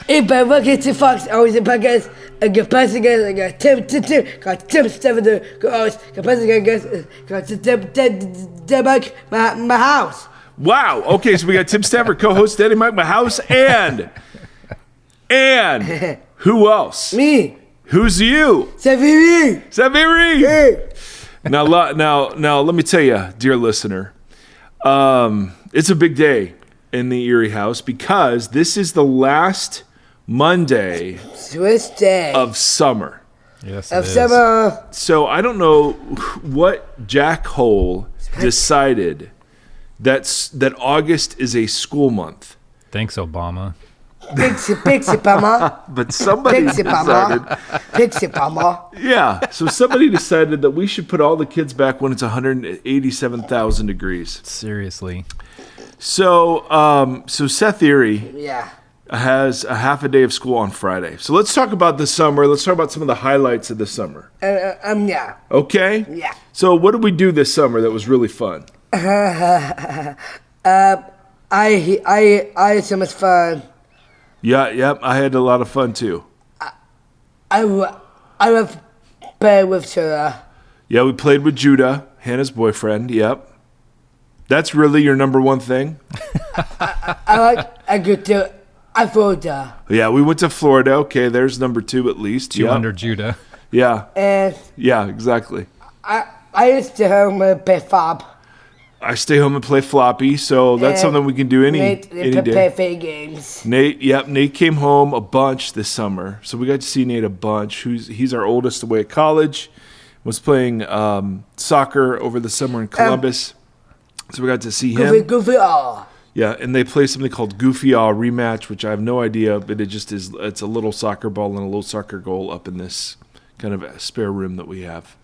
If I look at the Fox, always a podcast, I get passing again, I got Tim, got Tim Stafford, got passing again, got Tim, my house. Wow. Okay, so we got Tim Stafford, co-host, Daddy Mike, my house, and who else? Me. Who's you? Saviri. Saviri. Now, let me tell you, dear listener, it's a big day in the Erre house because this is the last Monday of summer. Yes, of summer. So I don't know what jackhole decided that August is a school month. Thanks, Obama. Pixie Pama. But somebody decided. Pixie Pama. Yeah, so somebody decided that we should put all the kids back when it's 187,000 degrees. Seriously. So Seth Erre Yeah. has a half a day of school on Friday. So let's talk about the summer. Let's talk about some of the highlights of the summer. Yeah. Okay? Yeah. So what did we do this summer that was really fun? I had so much fun. Yeah, I had a lot of fun too. I love playing with Sarah. Yeah, we played with Judah, Hannah's boyfriend. Yep. That's really your number one thing? I go to Florida. Yeah, we went to Florida. Okay, there's number two at least. Two Yep. under Judah. Yeah. And Yeah, exactly. I used to home and play fob. I stay home and play floppy, so that's something we can do any day. Play video games. Nate came home a bunch this summer, so we got to see Nate a bunch. He's our oldest away at college, was playing soccer over the summer in Columbus, so we got to see him. Goofy all. Yeah, and they play something called Goofy All Rematch, which I have no idea, but it just is. It's a little soccer ball and a little soccer goal up in this kind of spare room that we have.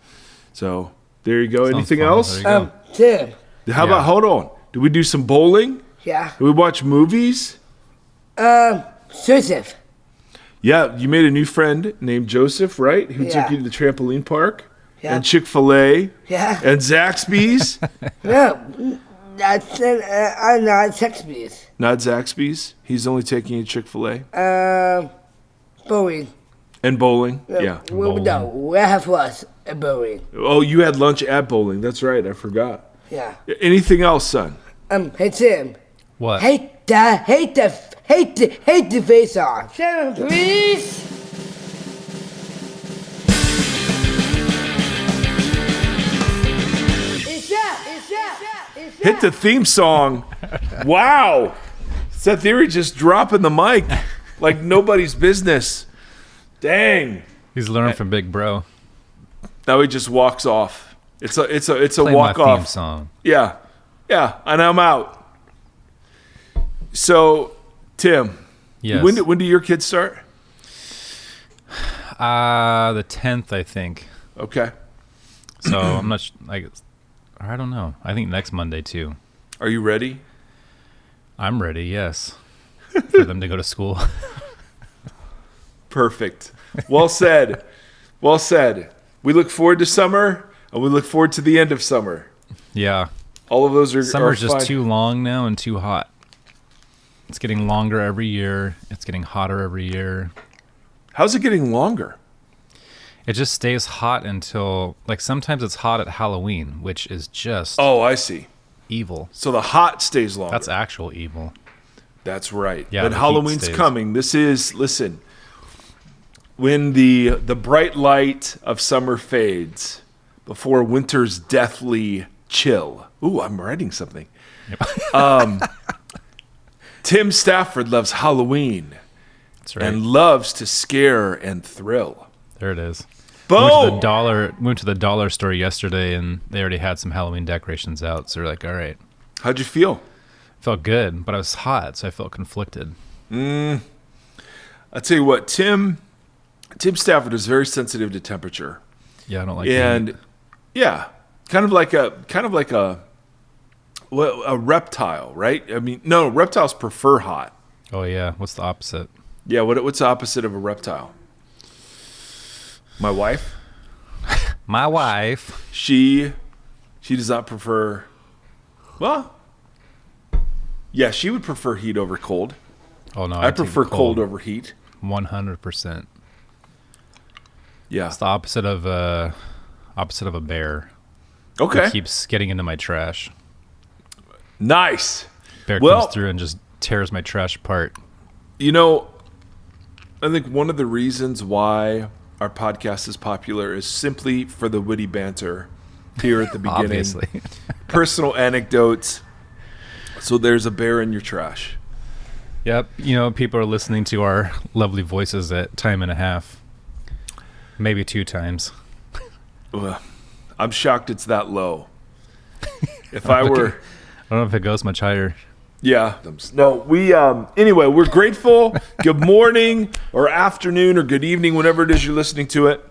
So there you go. Sounds Anything fun. else? There you go. Tim. How about, hold on, did we do some bowling? Yeah. Did we watch movies? Joseph. Yeah, you made a new friend named Joseph, right? Who took Yeah. you to the trampoline park? Yeah. And Chick-fil-A? Yeah. And Zaxby's? No, that's I'm not Zaxby's. Not Zaxby's? He's only taking you to Chick-fil-A? Boeing. And bowling? Yeah. No, we have was a Boeing. Oh, you had lunch at bowling. That's right, I forgot. Yeah. Anything else, son? Hey Tim. What? Hate the face off. 7, please. Hit the theme song. Wow. Seth Erre just dropping the mic like nobody's business. Dang. He's learning from Big Bro. Now he just walks off. It's a Play walk my off. theme song. Yeah, and I'm out. So, Tim, Yes. when do your kids start? The 10th, I think. Okay. So I'm not. I don't know. I think next Monday too. Are you ready? I'm ready. Yes. For them to go to school. Perfect. Well said. Well said. We look forward to summer, and we look forward to the end of summer. Yeah. All of those are Summer's are just fine. too long now and too hot. It's getting longer every year. It's getting hotter every year. How's it getting longer? It just stays hot until, like, sometimes it's hot at Halloween, which is just Oh, I see. evil. So the hot stays longer. That's actual evil. That's right. Yeah, But the heat Halloween's stays. coming. Listen, when the bright light of summer fades before winter's deathly chill. Ooh, I'm writing something. Tim Stafford loves Halloween That's right. and loves to scare and thrill. There it is. Boom! Went to the dollar store yesterday, and they already had some Halloween decorations out. So we're like, all right. How'd you feel? Felt good, but I was hot, so I felt conflicted. I'll tell you what, Tim Stafford is very sensitive to temperature. Yeah, I don't like And heat. yeah, kind of like a reptile, right? I mean, no, reptiles prefer hot. Oh yeah, what's the opposite? Yeah, what's the opposite of a reptile? My wife. My wife. She does not prefer. Well, yeah, she would prefer heat over cold. Oh no, I prefer cold over heat. 100%. Yeah. It's the opposite of a bear. Okay. It keeps getting into my trash. Nice. Bear comes through and just tears my trash apart. You know, I think one of the reasons why our podcast is popular is simply for the witty banter here at the beginning. Obviously. Personal anecdotes. So there's a bear in your trash. Yep. You know, people are listening to our lovely voices at time and a half. Maybe 2 times. Ugh. I'm shocked it's that low. If I were... I don't know if it goes much higher. Yeah. No, anyway, we're grateful. Good morning or afternoon or good evening, whenever it is you're listening to it.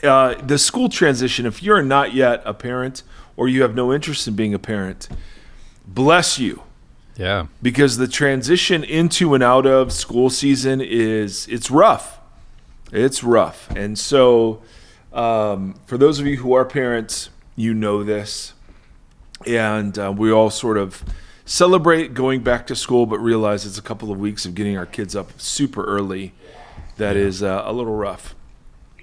The school transition, if you're not yet a parent or you have no interest in being a parent, bless you. Yeah. Because the transition into and out of school season it's rough. It's rough. And so for those of you who are parents, you know this. And we all sort of celebrate going back to school, but realize it's a couple of weeks of getting our kids up super early. That is a little rough.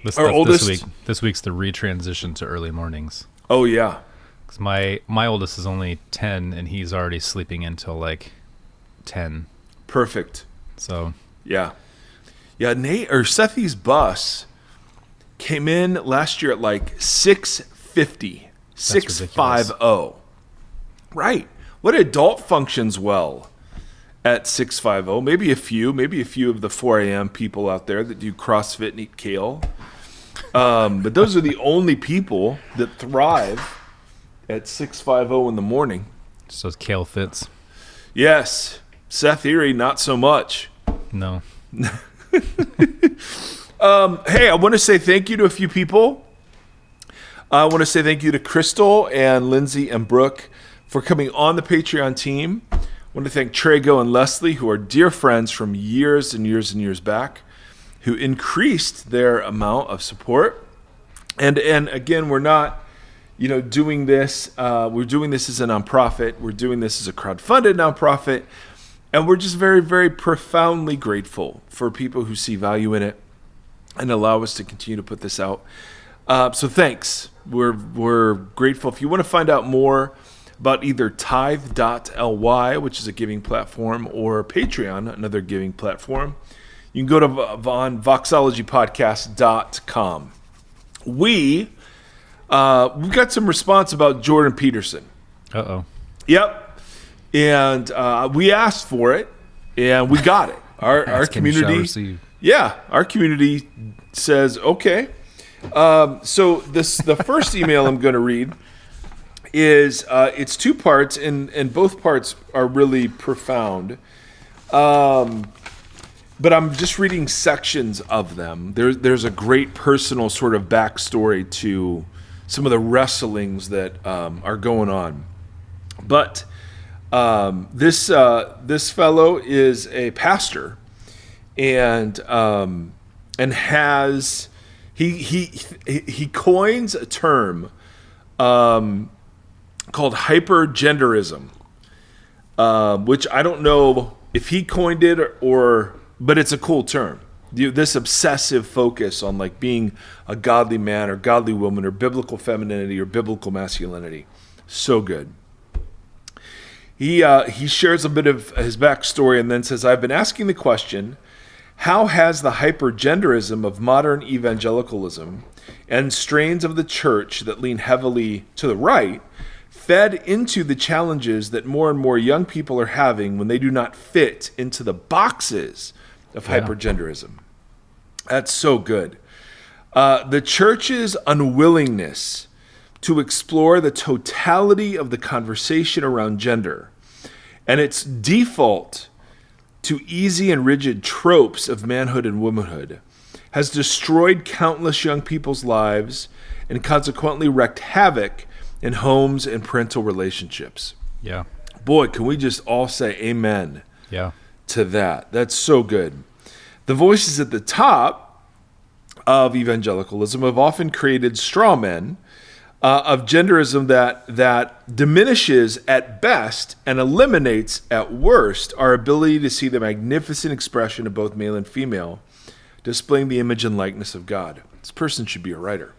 This week's the retransition to early mornings. Oh, yeah. Because my oldest is only 10, and he's already sleeping until like 10. Perfect. So yeah. Sethy's bus came in last year at like 6:50. 6:50. Right. What adult functions well at 6:50? Maybe a few of the 4 a.m. people out there that do CrossFit and eat kale. But those are the only people that thrive at 6:50 in the morning. Just those kale fits. Yes. Seth Erie, not so much. No. Hey, I want to say thank you to a few people. I want to say thank you to Crystal and Lindsay and Brooke for coming on the Patreon team. I want to thank Trago and Leslie, who are dear friends from years and years and years back, who increased their amount of support. And again, we're not, doing this. We're doing this as a nonprofit. We're doing this as a crowdfunded nonprofit. And we're just very, very profoundly grateful for people who see value in it and allow us to continue to put this out. So thanks. We're grateful. If you want to find out more about either tithe.ly, which is a giving platform, or Patreon, another giving platform, you can go to voxologypodcast.com. We've got some response about Jordan Peterson. Uh-oh. Yep. And we asked for it, and we got it. Our community, our community says okay. So the first email I'm going to read is it's 2 parts, and both parts are really profound. But I'm just reading sections of them. There's a great personal sort of backstory to some of the wrestlings that are going on. But this fellow is a pastor, and has he coins a term called hypergenderism, which I don't know if he coined it but it's a cool term. This obsessive focus on like being a godly man or godly woman or biblical femininity or biblical masculinity. So good. He shares a bit of his backstory and then says, I've been asking the question, how has the hypergenderism of modern evangelicalism and strains of the church that lean heavily to the right fed into the challenges that more and more young people are having when they do not fit into the boxes of hypergenderism? That's so good. The church's unwillingness to explore the totality of the conversation around gender and its default to easy and rigid tropes of manhood and womanhood has destroyed countless young people's lives and consequently wreaked havoc in homes and parental relationships. Yeah. Boy, can we just all say amen to that. That's so good. The voices at the top of evangelicalism have often created straw men of genderism that diminishes at best and eliminates at worst our ability to see the magnificent expression of both male and female, displaying the image and likeness of God. This person should be a writer.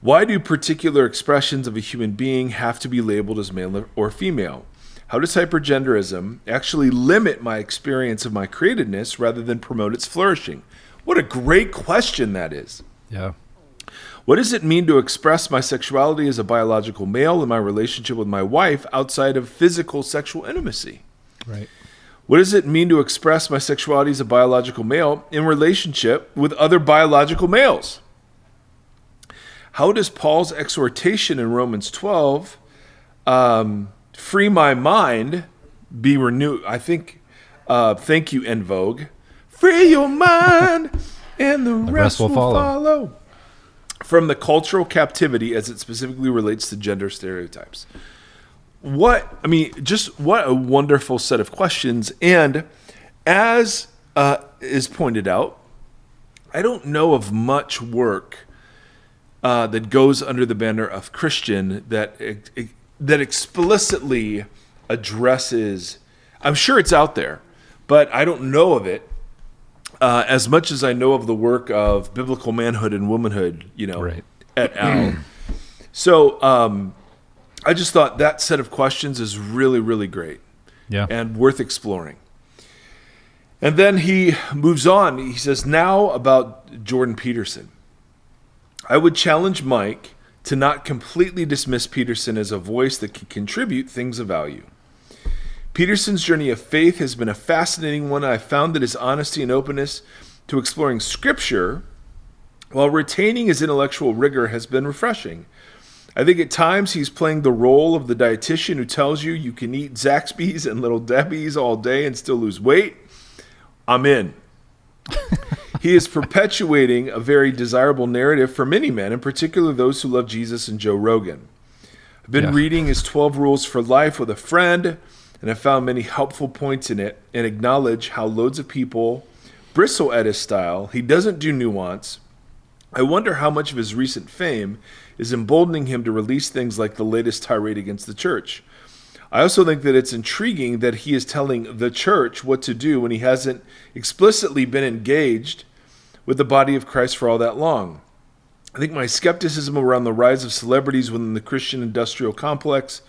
Why do particular expressions of a human being have to be labeled as male or female? How does hypergenderism actually limit my experience of my createdness rather than promote its flourishing? What a great question that is. Yeah. What does it mean to express my sexuality as a biological male in my relationship with my wife outside of physical sexual intimacy? Right. What does it mean to express my sexuality as a biological male in relationship with other biological males? How does Paul's exhortation in Romans 12, free my mind, be renewed? I think, thank you, En Vogue. Free your mind and the rest will follow. From the cultural captivity as it specifically relates to gender stereotypes. What a wonderful set of questions. And as is pointed out, I don't know of much work that goes under the banner of Christian that explicitly addresses, I'm sure it's out there, but I don't know of it as much as I know of the work of biblical manhood and womanhood, Right. et al. So I just thought that set of questions is really, really great. Yeah. And worth exploring. And then he moves on. He says, now about Jordan Peterson. I would challenge Mike to not completely dismiss Peterson as a voice that can contribute things of value. Peterson's journey of faith has been a fascinating one. I found that his honesty and openness to exploring Scripture while retaining his intellectual rigor has been refreshing. I think at times he's playing the role of the dietitian who tells you you can eat Zaxby's and Little Debbie's all day and still lose weight. I'm in. He is perpetuating a very desirable narrative for many men, in particular those who love Jesus and Joe Rogan. I've been reading his 12 Rules for Life with a friend, and have found many helpful points in it and acknowledge how loads of people bristle at his style. He doesn't do nuance. I wonder how much of his recent fame is emboldening him to release things like the latest tirade against the church. I also think that it's intriguing that he is telling the church what to do when he hasn't explicitly been engaged with the body of Christ for all that long. I think my skepticism around the rise of celebrities within the Christian industrial complex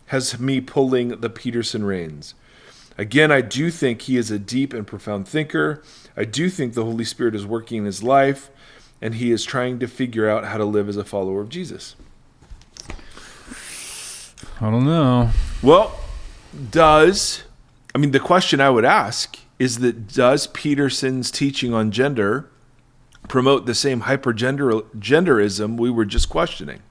has me pulling the Peterson reins. Again, I do think he is a deep and profound thinker. I do think the Holy Spirit is working in his life, and he is trying to figure out how to live as a follower of Jesus. I don't know. Well, the question I would ask is that does Peterson's teaching on gender promote the same hypergenderism we were just questioning?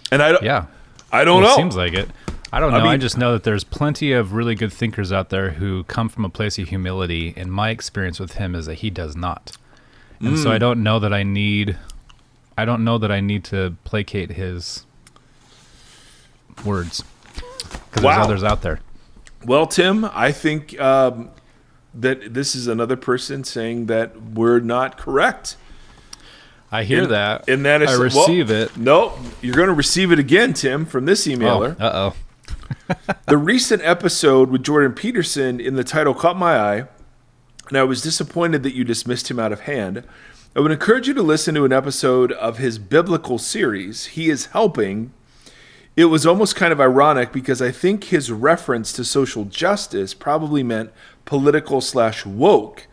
And I don't know. It seems like it. I don't know. I just know that there's plenty of really good thinkers out there who come from a place of humility, and my experience with him is that he does not. And so I don't know that I need to placate his words, because there's others out there. Well, Tim, I think that this is another person saying that we're not correct. I hear that. And that is, I receive it. No, you're going to receive it again, Tim, from this emailer. Oh, uh-oh. The recent episode with Jordan Peterson in the title caught my eye, and I was disappointed that you dismissed him out of hand. I would encourage you to listen to an episode of his biblical series, He is Helping. It was almost kind of ironic because I think his reference to social justice probably meant political/woke,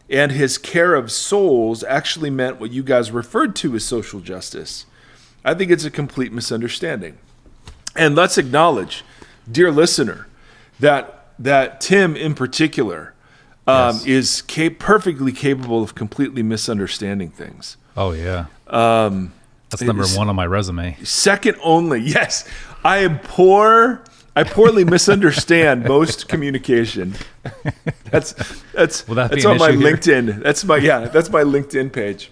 and his care of souls actually meant what you guys referred to as social justice. I think it's a complete misunderstanding. And let's acknowledge, dear listener, that Tim in particular is perfectly capable of completely misunderstanding things. Oh, yeah. That's number one on my resume. Second only, yes. I poorly misunderstand most communication. That's on my LinkedIn. That's my LinkedIn page.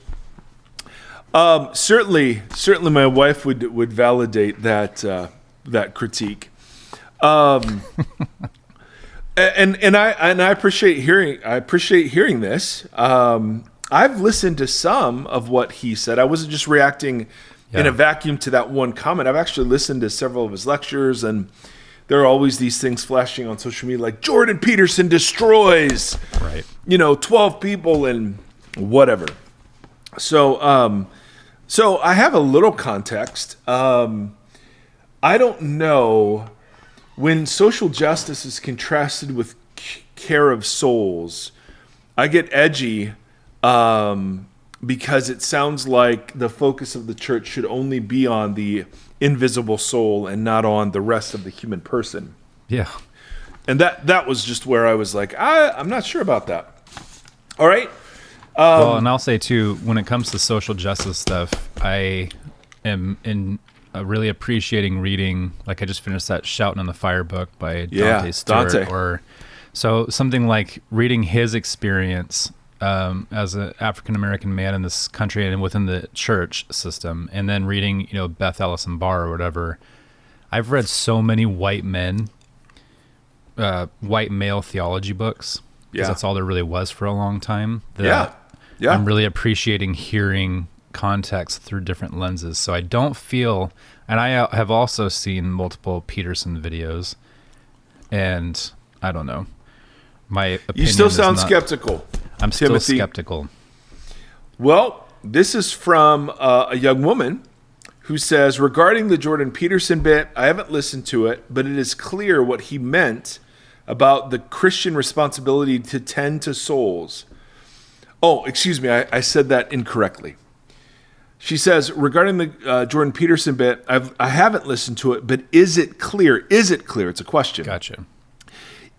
Certainly my wife would validate that critique. And I appreciate hearing this. I've listened to some of what he said. I wasn't just reacting in a vacuum to that one comment. I've actually listened to several of his lectures, and there are always these things flashing on social media like Jordan Peterson destroys, 12 people and whatever. So, so I have a little context. I don't know, when social justice is contrasted with care of souls, I get edgy because it sounds like the focus of the church should only be on the invisible soul and not on the rest of the human person. Yeah. And that was just where I was like, I'm not sure about that. All right. Well, and I'll say too, when it comes to social justice stuff, I am really appreciating reading, like I just finished that Shouting on the Fire book by Dante Stewart. Or so something like reading his experience as an African-American man in this country and within the church system, and then reading, Beth Allison Barr or whatever. I've read so many white male theology books, because that's all there really was for a long time. Yeah. I'm really appreciating hearing context through different lenses. So I don't feel, and I have also seen multiple Peterson videos, and I don't know. My opinion You still sound skeptical. I'm Timothy. still skeptical. Well, this is from a young woman who says, regarding the Jordan Peterson bit, I haven't listened to it, but it is clear what he meant about the Christian responsibility to tend to souls. Oh, excuse me, I said that incorrectly. She says, regarding the Jordan Peterson bit, I haven't listened to it, but is it clear? Is it clear? It's a question. Gotcha.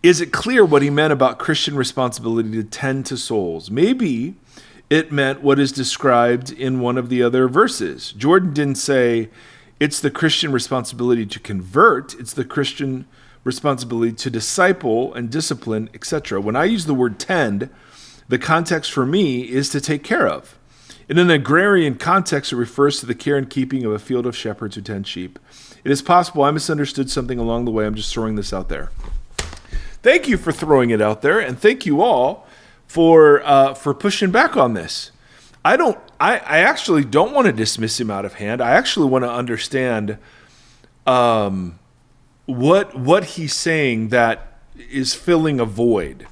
Is it clear what he meant about Christian responsibility to tend to souls? Maybe it meant what is described in one of the other verses. Jordan didn't say it's the Christian responsibility to convert. It's the Christian responsibility to disciple and discipline, etc. When I use the word tend, the context for me is to take care of. In an agrarian context, it refers to the care and keeping of a field of shepherds who tend sheep. It is possible I misunderstood something along the way. I'm just throwing this out there. Thank you for throwing it out there, and thank you all for pushing back on this. I actually don't want to dismiss him out of hand. I actually want to understand what he's saying that is filling a void,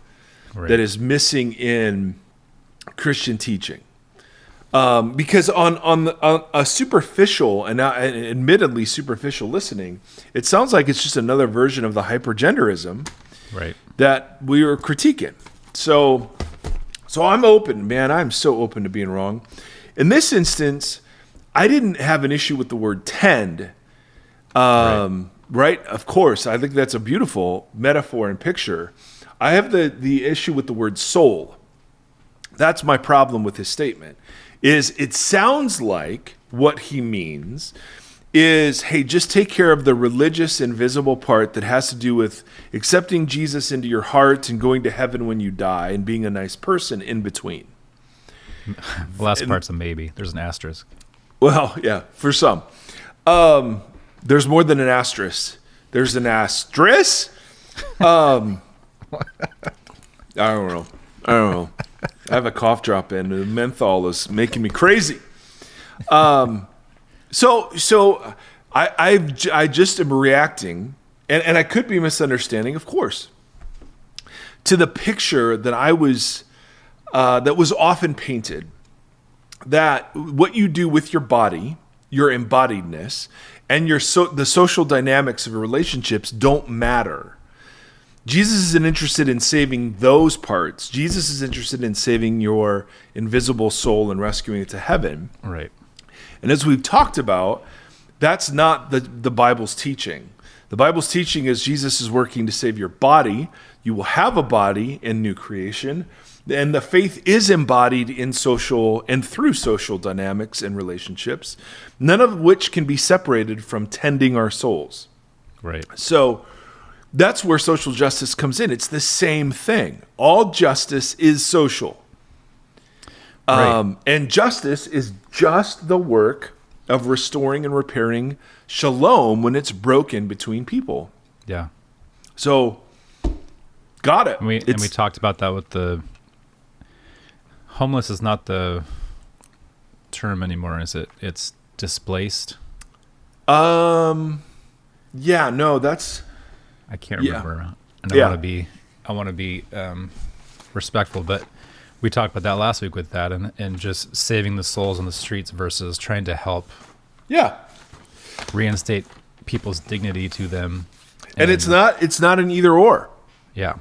that is missing in Christian teaching. Because on a superficial and admittedly superficial listening, it sounds like it's just another version of the hypergenderism that we are critiquing. So I'm open, man. I'm so open to being wrong. In this instance, I didn't have an issue with the word tend. Right? Of course, I think that's a beautiful metaphor and picture. I have the issue with the word soul. That's my problem with his statement. It sounds like what he means is, hey, just take care of the religious invisible part that has to do with accepting Jesus into your heart and going to heaven when you die and being a nice person in between. The last part's a maybe. There's an asterisk. Well, yeah, for some. There's more than an asterisk. There's an asterisk. I don't know. I have a cough drop in. The menthol is making me crazy. So I just am reacting, and I could be misunderstanding, of course, to the picture that that was often painted, that what you do with your body, your embodiedness, and the social dynamics of your relationships don't matter. Jesus isn't interested in saving those parts. Jesus is interested in saving your invisible soul and rescuing it to heaven. Right. And as we've talked about, that's not the Bible's teaching. The Bible's teaching is Jesus is working to save your body. You will have a body in new creation. And the faith is embodied in social and through social dynamics and relationships, none of which can be separated from tending our souls. Right. So that's where social justice comes in. It's the same thing. All justice is social. Right. And justice is just the work of restoring and repairing shalom when it's broken between people. Yeah. So, got it. And we talked about that with the homeless is not the term anymore, is it? It's displaced? Yeah, no, that's... I can't remember. And I want to be respectful, but we talked about that last week with that and just saving the souls on the streets versus trying to help reinstate people's dignity to them. And it's not an either or. Yeah.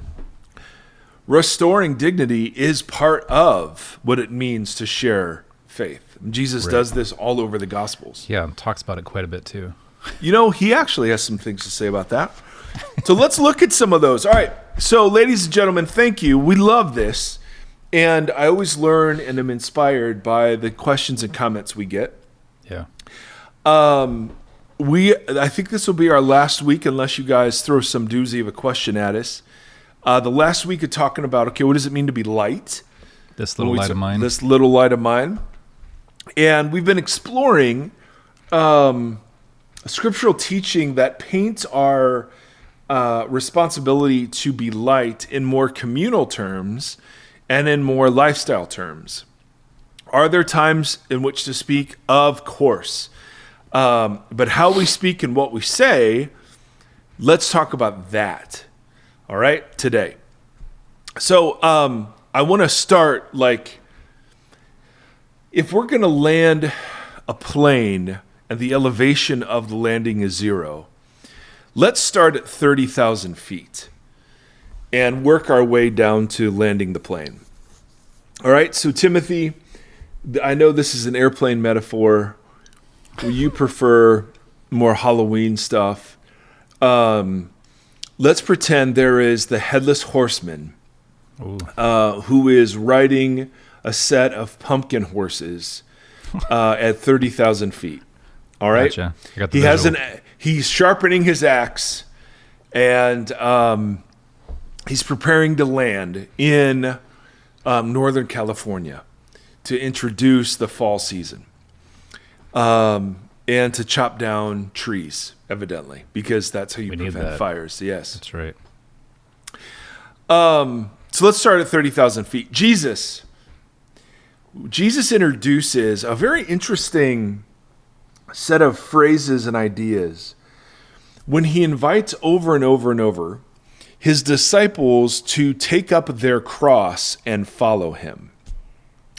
Restoring dignity is part of what it means to share faith. Jesus does this all over the Gospels. Yeah, talks about it quite a bit too. He actually has some things to say about that. So let's look at some of those. All right. So, ladies and gentlemen, thank you. We love this. And I always learn and am inspired by the questions and comments we get. Yeah. I think this will be our last week unless you guys throw some doozy of a question at us. The last week of talking about, okay, what does it mean to be light? This little light of mine. This little light of mine. And we've been exploring scriptural teaching that paints our responsibility to be light in more communal terms and in more lifestyle terms. Are there times in which to speak? Of course. But how we speak and what we say, let's talk about that. All right, today. So I want to start if we're going to land a plane and the elevation of the landing is 0, let's start at 30,000 feet and work our way down to landing the plane. All right, so Timothy, I know this is an airplane metaphor. You prefer more Halloween stuff. Let's pretend there is the headless horseman who is riding a set of pumpkin horses at 30,000 feet. All right. Gotcha. I got the He's sharpening his axe, and he's preparing to land in Northern California to introduce the fall season, and to chop down trees, evidently, because that's how you prevent fires. Yes, that's right. So let's start at 30,000 feet. Jesus introduces a very interesting set of phrases and ideas when he invites over and over and over his disciples to take up their cross and follow him.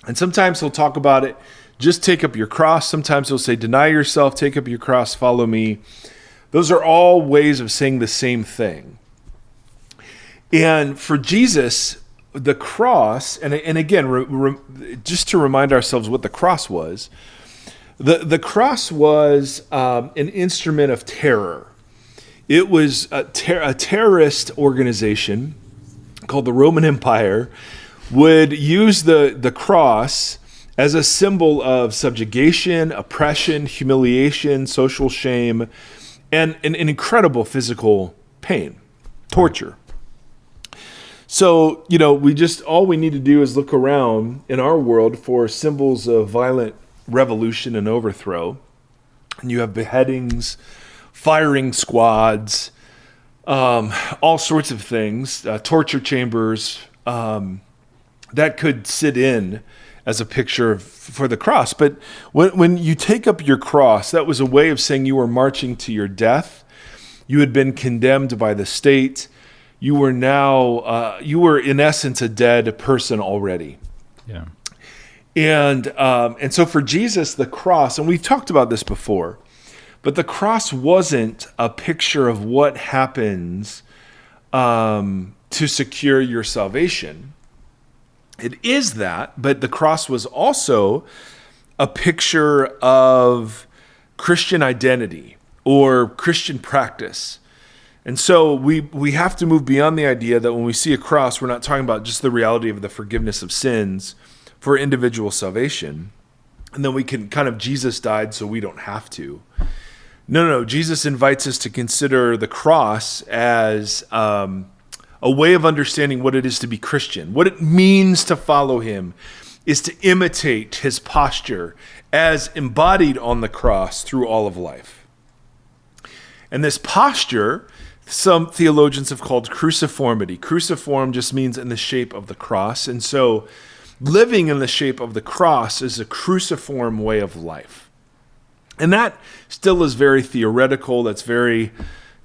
And sometimes he'll talk about it, just take up your cross. Sometimes he'll say, deny yourself, take up your cross, follow me. Those are all ways of saying the same thing. And for Jesus, the cross, and again, just to remind ourselves what the cross was, the cross was an instrument of terror. It was a terrorist organization called the Roman Empire would use the cross as a symbol of subjugation, oppression, humiliation, social shame, and an incredible physical pain, torture. So, all we need to do is look around in our world for symbols of violent revolution and overthrow. And you have beheadings, firing squads, all sorts of things, torture chambers that could sit in as a picture for the cross. But when you take up your cross, that was a way of saying you were marching to your death. You had been condemned by the state. You were now, in essence a dead person already. Yeah. And so for Jesus, the cross, and we've talked about this before, but the cross wasn't a picture of what happens to secure your salvation. It is that, but the cross was also a picture of Christian identity or Christian practice. And so we have to move beyond the idea that when we see a cross, we're not talking about just the reality of the forgiveness of sins for individual salvation. And then we can Jesus died so we don't have to. No. Jesus invites us to consider the cross as a way of understanding what it is to be Christian. What it means to follow him is to imitate his posture as embodied on the cross through all of life. And this posture, some theologians have called cruciformity. Cruciform just means in the shape of the cross. And so living in the shape of the cross is a cruciform way of life. And that still is very theoretical. That's very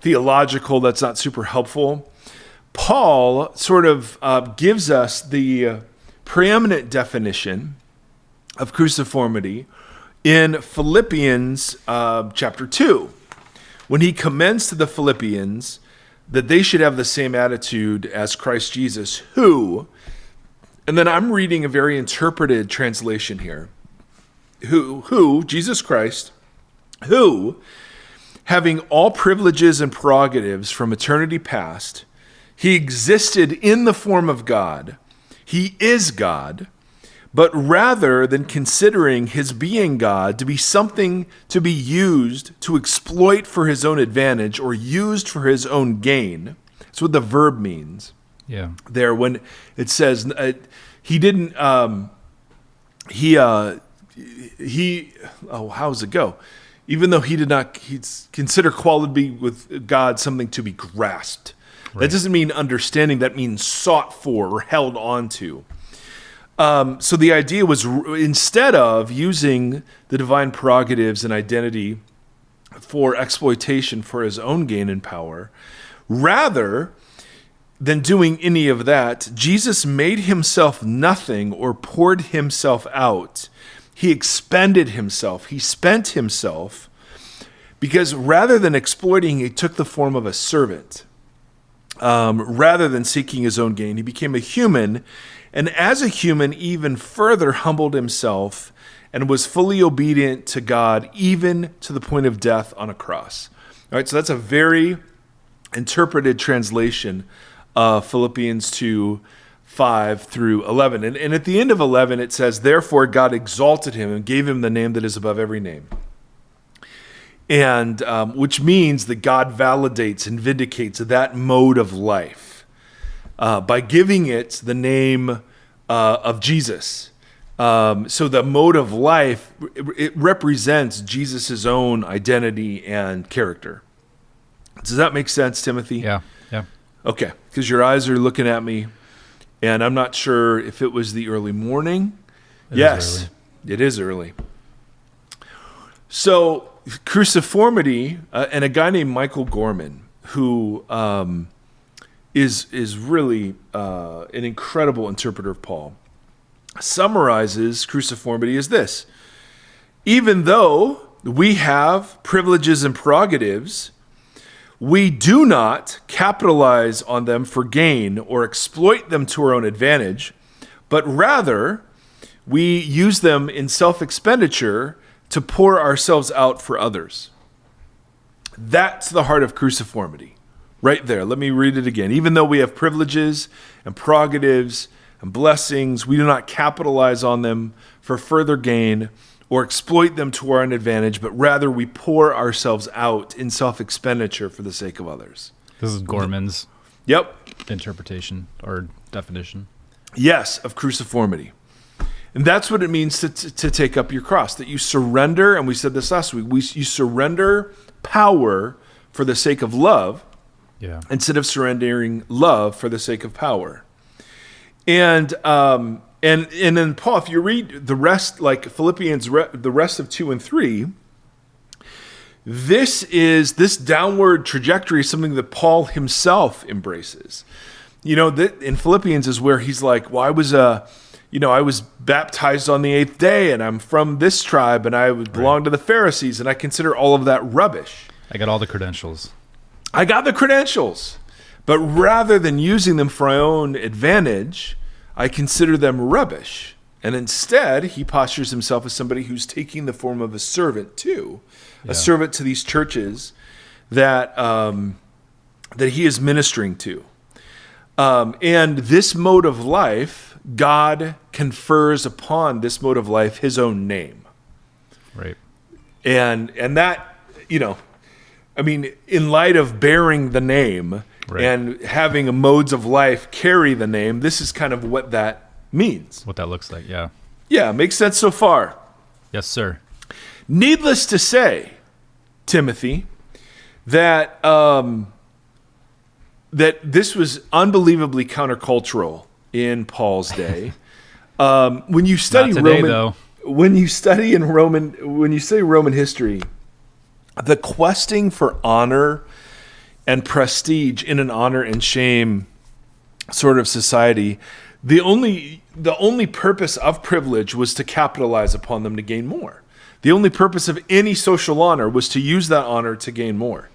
theological. That's not super helpful. Paul sort of gives us the preeminent definition of cruciformity in Philippians chapter 2, when he commends to the Philippians that they should have the same attitude as Christ Jesus, who, and then I'm reading a very interpreted translation here, who, Jesus Christ, who, having all privileges and prerogatives from eternity past, he existed in the form of God. He is God, but rather than considering his being God to be something to be used to exploit for his own advantage or used for his own gain, that's what the verb means. Yeah. There, when it says he didn't, how does it go? Even though he did not consider quality with God something to be grasped. Right. That doesn't mean understanding. That means sought for or held on to. So the idea was, instead of using the divine prerogatives and identity for exploitation for his own gain and power, rather than doing any of that, Jesus made himself nothing or poured himself out. He expended himself. He spent himself, because rather than exploiting, he took the form of a servant. Rather than seeking his own gain, he became a human, and as a human, even further humbled himself and was fully obedient to God, even to the point of death on a cross. All right, so that's a very interpreted translation of Philippians 2, 5 through 11. And at the end of 11, it says, therefore God exalted him and gave him the name that is above every name. And which means that God validates and vindicates that mode of life by giving it the name of Jesus. So the mode of life, it represents Jesus' own identity and character. Does that make sense, Timothy? Yeah. Okay, because your eyes are looking at me, and I'm not sure if it was the early morning. Yes, it is early. So cruciformity, and a guy named Michael Gorman, who is really an incredible interpreter of Paul, summarizes cruciformity as this: even though we have privileges and prerogatives, we do not capitalize on them for gain or exploit them to our own advantage, but rather we use them in self-expenditure to pour ourselves out for others. That's the heart of cruciformity, right there. Let me read it again. Even though we have privileges and prerogatives and blessings, we do not capitalize on them for further gain or exploit them to our own advantage, but rather we pour ourselves out in self-expenditure for the sake of others. This is Gorman's interpretation or definition. Yes, of cruciformity. And that's what it means to take up your cross, that you surrender, and we said this last week, you surrender power for the sake of love instead of surrendering love for the sake of power. And then Paul, if you read the rest, like Philippians, the rest of 2 and 3, this downward trajectory is something that Paul himself embraces. You know, that in Philippians is where he's like, well, I was baptized on the 8th day, and I'm from this tribe, and I belong to the Pharisees, and I consider all of that rubbish. I got all the credentials. But rather than using them for my own advantage, I consider them rubbish. And instead, he postures himself as somebody who's taking the form of a servant too, a servant to these churches that he is ministering to. And this mode of life, God confers upon this mode of life his own name. Right. And that, in light of bearing the name and having modes of life carry the name, this is kind of what that means. What that looks like, yeah. Yeah, makes sense so far. Yes, sir. Needless to say, Timothy, that this was unbelievably countercultural in Paul's day. When you study Not today, Roman, though. when you study Roman history, the questing for honor and prestige in an honor and shame sort of society, the only purpose of privilege was to capitalize upon them to gain more. The only purpose of any social honor was to use that honor to gain more.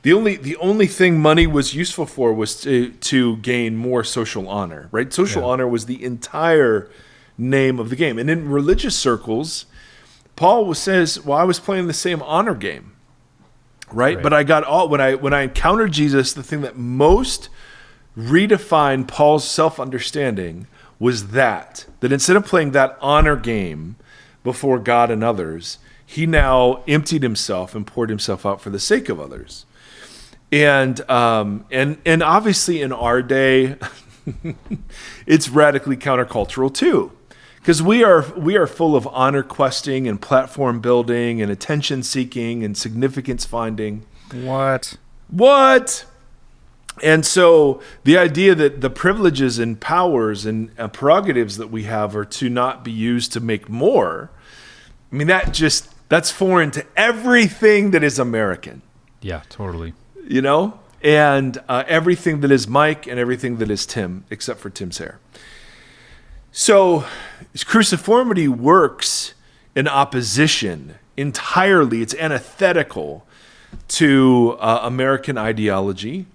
The only thing money was useful for was to gain more social honor, right? Social honor was the entire name of the game. And in religious circles, Paul says, well, I was playing the same honor game, right? But I got when I encountered Jesus, the thing that most redefined Paul's self-understanding was that instead of playing that honor game before God and others, he now emptied himself and poured himself out for the sake of others. And obviously in our day, it's radically countercultural too, because we are full of honor questing and platform building and attention seeking and significance finding. What? And so the idea that the privileges and powers and prerogatives that we have are to not be used to make more, I mean, that's foreign to everything that is American. Yeah, totally. You know, and everything that is Mike and everything that is Tim, except for Tim's hair. So cruciformity works in opposition entirely. It's antithetical to American ideology,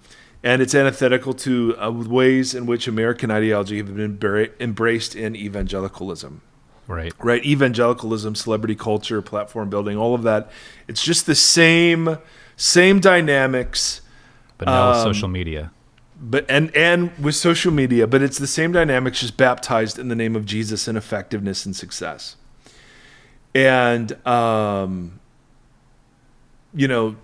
and it's antithetical to ways in which American ideology have been embraced in evangelicalism. Right. Evangelicalism, celebrity culture, platform building, all of that. It's just the same dynamics, but now with social media. But and with social media, but it's the same dynamics, just baptized in the name of Jesus and effectiveness and success. And you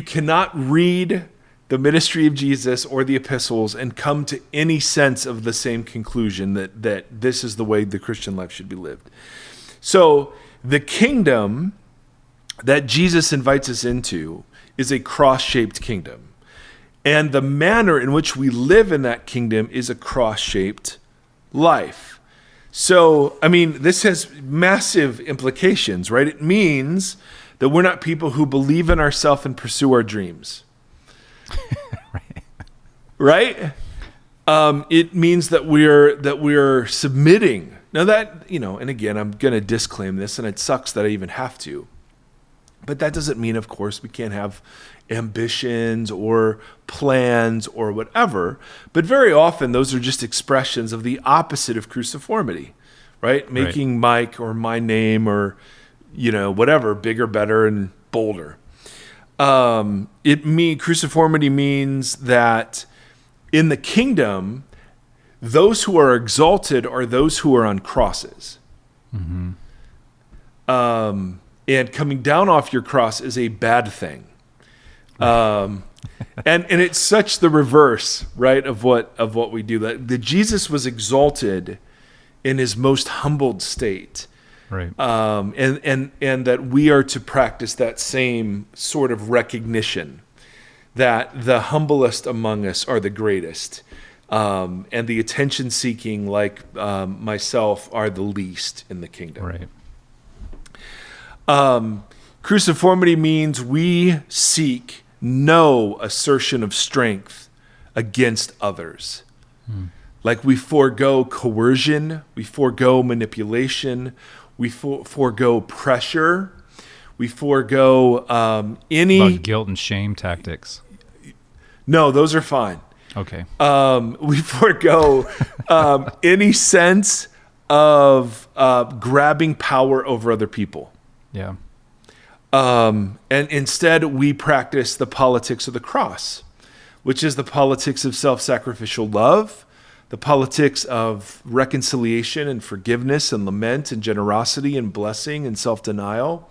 cannot read the ministry of Jesus or the epistles and come to any sense of the same conclusion that this is the way the Christian life should be lived. So the kingdom that Jesus invites us into is a cross-shaped kingdom. And the manner in which we live in that kingdom is a cross-shaped life. So, I mean, this has massive implications, right? It means that we're not people who believe in ourselves and pursue our dreams. Right? It means that we're submitting. Now that, and again, I'm going to disclaim this, and it sucks that I even have to. But that doesn't mean, of course, we can't have ambitions or plans or whatever. But very often, those are just expressions of the opposite of cruciformity, right? Making Mike or my name or, whatever, bigger, better, and bolder. Cruciformity means that in the kingdom, those who are exalted are those who are on crosses. Mm-hmm. And coming down off your cross is a bad thing. And it's such the reverse, right, of what we do. That Jesus was exalted in his most humbled state. Right. And that we are to practice that same sort of recognition that the humblest among us are the greatest. And the attention-seeking, like myself, are the least in the kingdom. Right. Cruciformity means we seek no assertion of strength against others. Like we forego coercion, we forego manipulation, we forego pressure, we forego any... About guilt and shame tactics. No, those are fine. Okay. We forego any sense of grabbing power over other people. Yeah. And instead, we practice the politics of the cross, which is the politics of self-sacrificial love, the politics of reconciliation and forgiveness and lament and generosity and blessing and self-denial.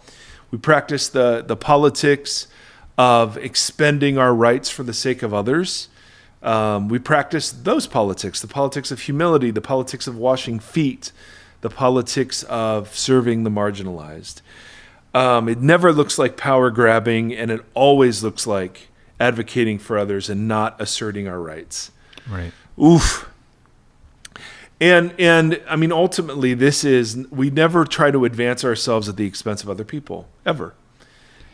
We practice the politics of expending our rights for the sake of others. We practice those politics, the politics of humility, the politics of washing feet, the politics of serving the marginalized. It never looks like power grabbing, and it always looks like advocating for others and not asserting our rights. Right. Oof. And I mean, ultimately, we never try to advance ourselves at the expense of other people, ever.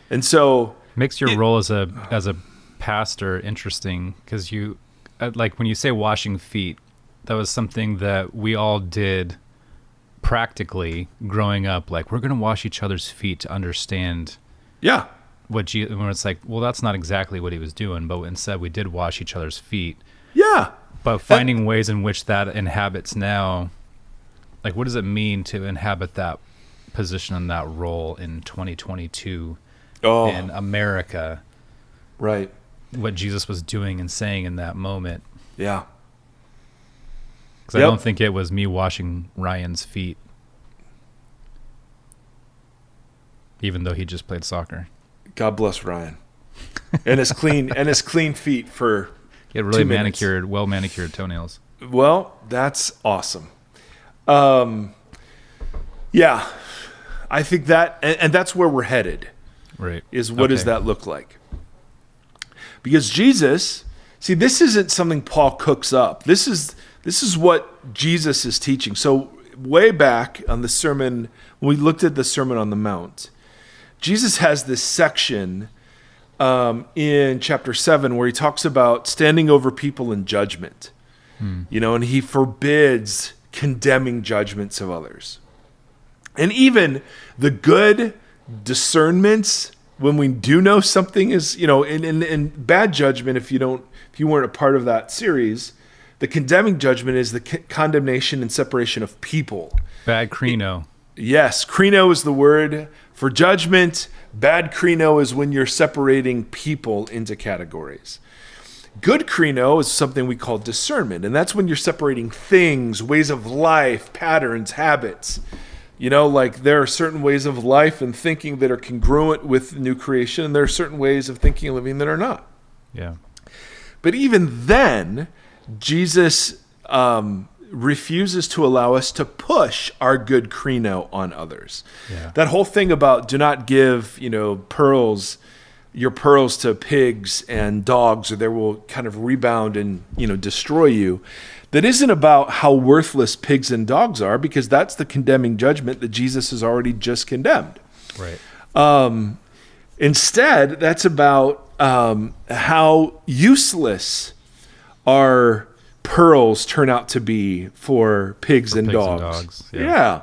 And so makes your role as a pastor interesting, because you, like when you say washing feet, that was something that we all did practically growing up. Like, we're going to wash each other's feet to understand. Yeah. When it's like, well, that's not exactly what he was doing, but instead we did wash each other's feet. Yeah. But finding ways in which that inhabits now, like, what does it mean to inhabit that position and that role in 2022 in America? Right. What Jesus was doing and saying in that moment. Yeah. Because I don't think it was me washing Ryan's feet, even though he just played soccer. God bless Ryan, and his clean feet for. He had really well manicured toenails. Well, that's awesome. Yeah, I think that, and that's where we're headed. Right. Is what does that look like? Because Jesus, see, this isn't something Paul cooks up. This is what Jesus is teaching. So way back on the sermon, when we looked at the Sermon on the Mount, Jesus has this section in chapter 7 where he talks about standing over people in judgment, and he forbids condemning judgments of others. And even the good discernments, when we do know something is, in bad judgment, if you weren't a part of that series, the condemning judgment is the condemnation and separation of people. Bad kreno. Yes, kreno is the word for judgment. Bad kreno is when you're separating people into categories. Good kreno is something we call discernment, and that's when you're separating things, ways of life, patterns, habits. Like there are certain ways of life and thinking that are congruent with new creation, and there are certain ways of thinking and living that are not. Yeah. But even then, Jesus refuses to allow us to push our good kreno on others. Yeah. That whole thing about do not give, your pearls to pigs and dogs, or they will kind of rebound and, destroy you. That isn't about how worthless pigs and dogs are, because that's the condemning judgment that Jesus has already just condemned. Right. Instead, that's about how useless our pearls turn out to be for pigs and dogs. Yeah.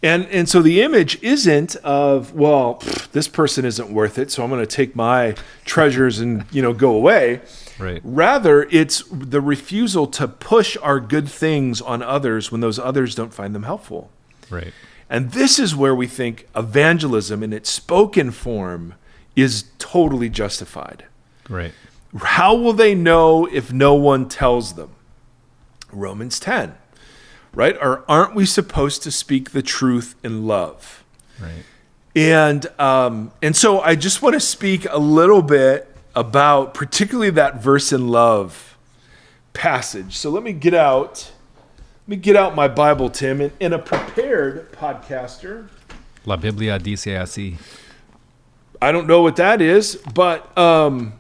And so the image isn't of, this person isn't worth it, so I'm going to take my treasures and, go away. Right. Rather, it's the refusal to push our good things on others when those others don't find them helpful. Right. And this is where we think evangelism in its spoken form is totally justified. Right. How will they know if no one tells them? Romans 10, right? Or aren't we supposed to speak the truth in love? Right. And so I just want to speak a little bit about particularly that verse in love passage. So let me get out my Bible, Tim, and in a prepared podcaster. La Biblia dice así. I don't know what that is, but a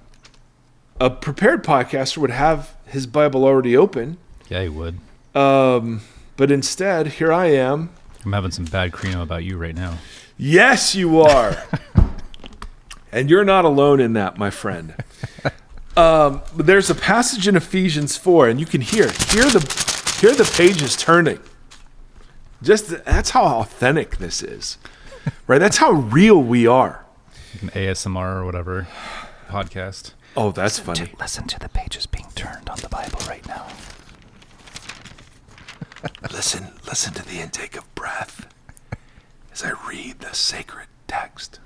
prepared podcaster would have his Bible already open. Yeah, he would. But instead, here I am. I'm having some bad kreno about you right now. Yes, you are. And you're not alone in that, my friend. But there's a passage in Ephesians 4, and you can hear the pages turning. That's how authentic this is, right? That's how real we are. An ASMR or whatever podcast. Oh, that's funny. Listen to the pages being turned on the Bible right now. Listen to the intake of breath as I read the sacred text.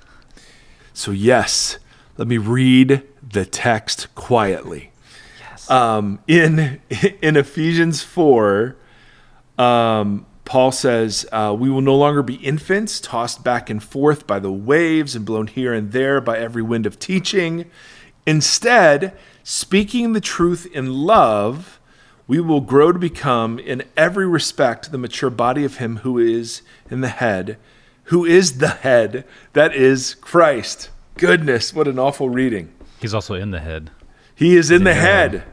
So yes, let me read the text quietly. Yes. In Ephesians 4, Paul says, we will no longer be infants, tossed back and forth by the waves and blown here and there by every wind of teaching. Instead, speaking the truth in love, we will grow to become, in every respect, the mature body of him who is the head, that is Christ. Goodness, what an awful reading. He's also in the head. He is in the head.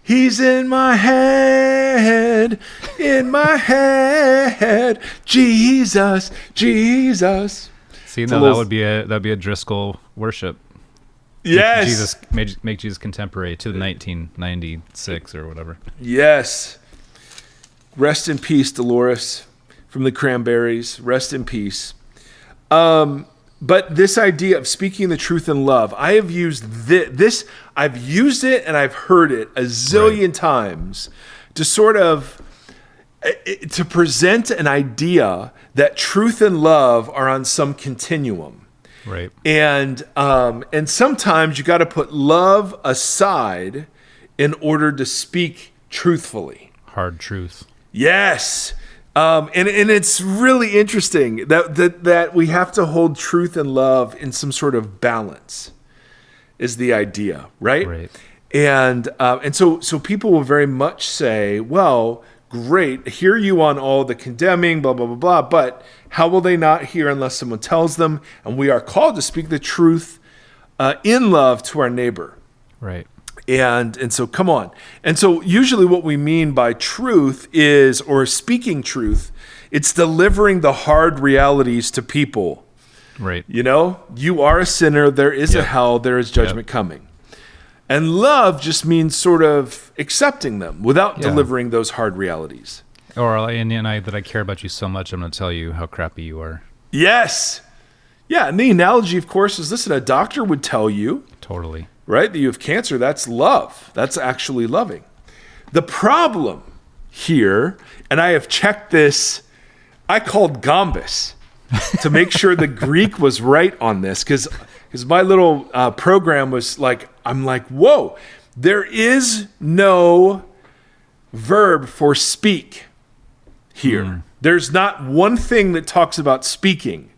He's in my head, Jesus, Jesus. See, no, that'd be a Driscoll worship. Yes. Make Jesus contemporary to the 1996 or whatever. Yes. Rest in peace, Dolores, from the Cranberries. Rest in peace. But this idea of speaking the truth in love, I have used this. I've used it and I've heard it a zillion times to sort of to present an idea that truth and love are on some continuum. Right. And sometimes you got to put love aside in order to speak truthfully. Hard truth. Yes. And it's really interesting that we have to hold truth and love in some sort of balance is the idea, right? Right. And so people will very much say, well, great, hear you on all the condemning, blah, blah, blah, blah, but how will they not hear unless someone tells them? And we are called to speak the truth in love to our neighbor. Right. And so come on. And so usually what we mean by truth is, or speaking truth, it's delivering the hard realities to people. Right. You know, you are a sinner, there is a hell, there is judgment coming. And love just means sort of accepting them without delivering those hard realities. Or that I care about you so much, I'm going to tell you how crappy you are. Yes. Yeah, and the analogy, of course, is, listen, a doctor would tell you. Totally. Right, that you have cancer, that's love. That's actually loving. The problem here, and I have checked this, I called Gambus to make sure the Greek was right on this, because my little program was like, I'm like, whoa, there is no verb for speak here. There's not one thing that talks about speaking.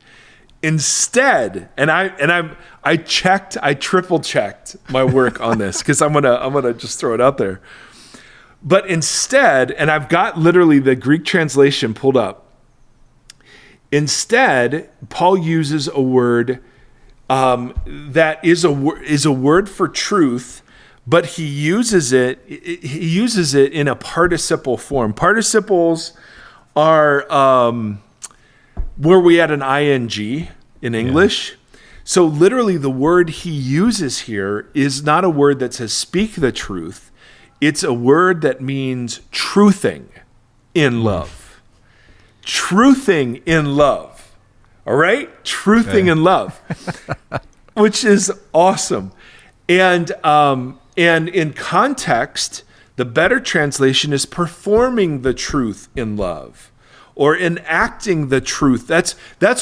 Instead, and I triple checked my work on this because I'm gonna just throw it out there. But instead, and I've got literally the Greek translation pulled up. Instead, Paul uses a word that is a word for truth, but he uses it in a participle form. Participles are where we add an ing in English. Yeah. So literally the word he uses here is not a word that says speak the truth. It's a word that means truthing in love. Truthing in love. All right? Truthing in love. Which is awesome. And in context, the better translation is performing the truth in love. Or enacting the truth. That's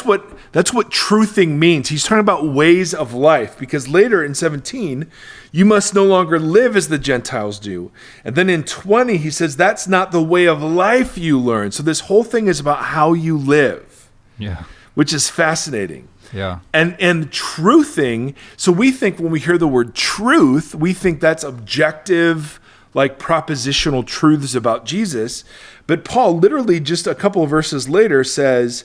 what truthing means. He's talking about ways of life, because later in 17, you must no longer live as the Gentiles do. And then in 20, he says that's not the way of life you learn. So this whole thing is about how you live. Yeah. Which is fascinating. Yeah. And truthing, so we think when we hear the word truth, we think that's objective, like propositional truths about Jesus. But Paul literally just a couple of verses later says,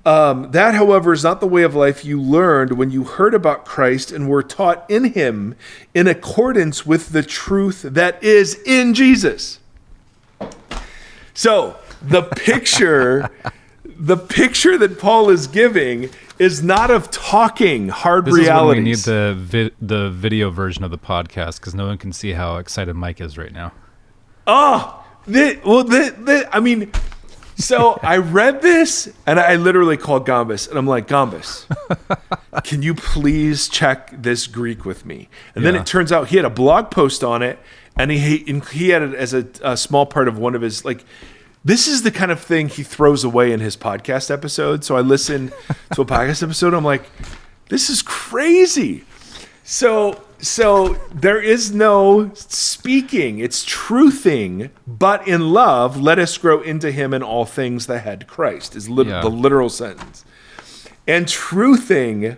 that, however, is not the way of life you learned when you heard about Christ and were taught in him in accordance with the truth that is in Jesus. So the picture that Paul is giving is not of talking hard realities. This is when we need the video version of the podcast, because no one can see how excited Mike is right now. So I read this and I literally called Gambus and I'm like, Gambus, can you please check this Greek with me? And then it turns out he had a blog post on it, and he had it as a small part of one of his, like, this is the kind of thing he throws away in his podcast episode. So I listened to a podcast episode. I'm like, this is crazy. So there is no speaking. It's truthing, but in love, let us grow into him in all things the head, Christ, is the literal sentence. And truthing,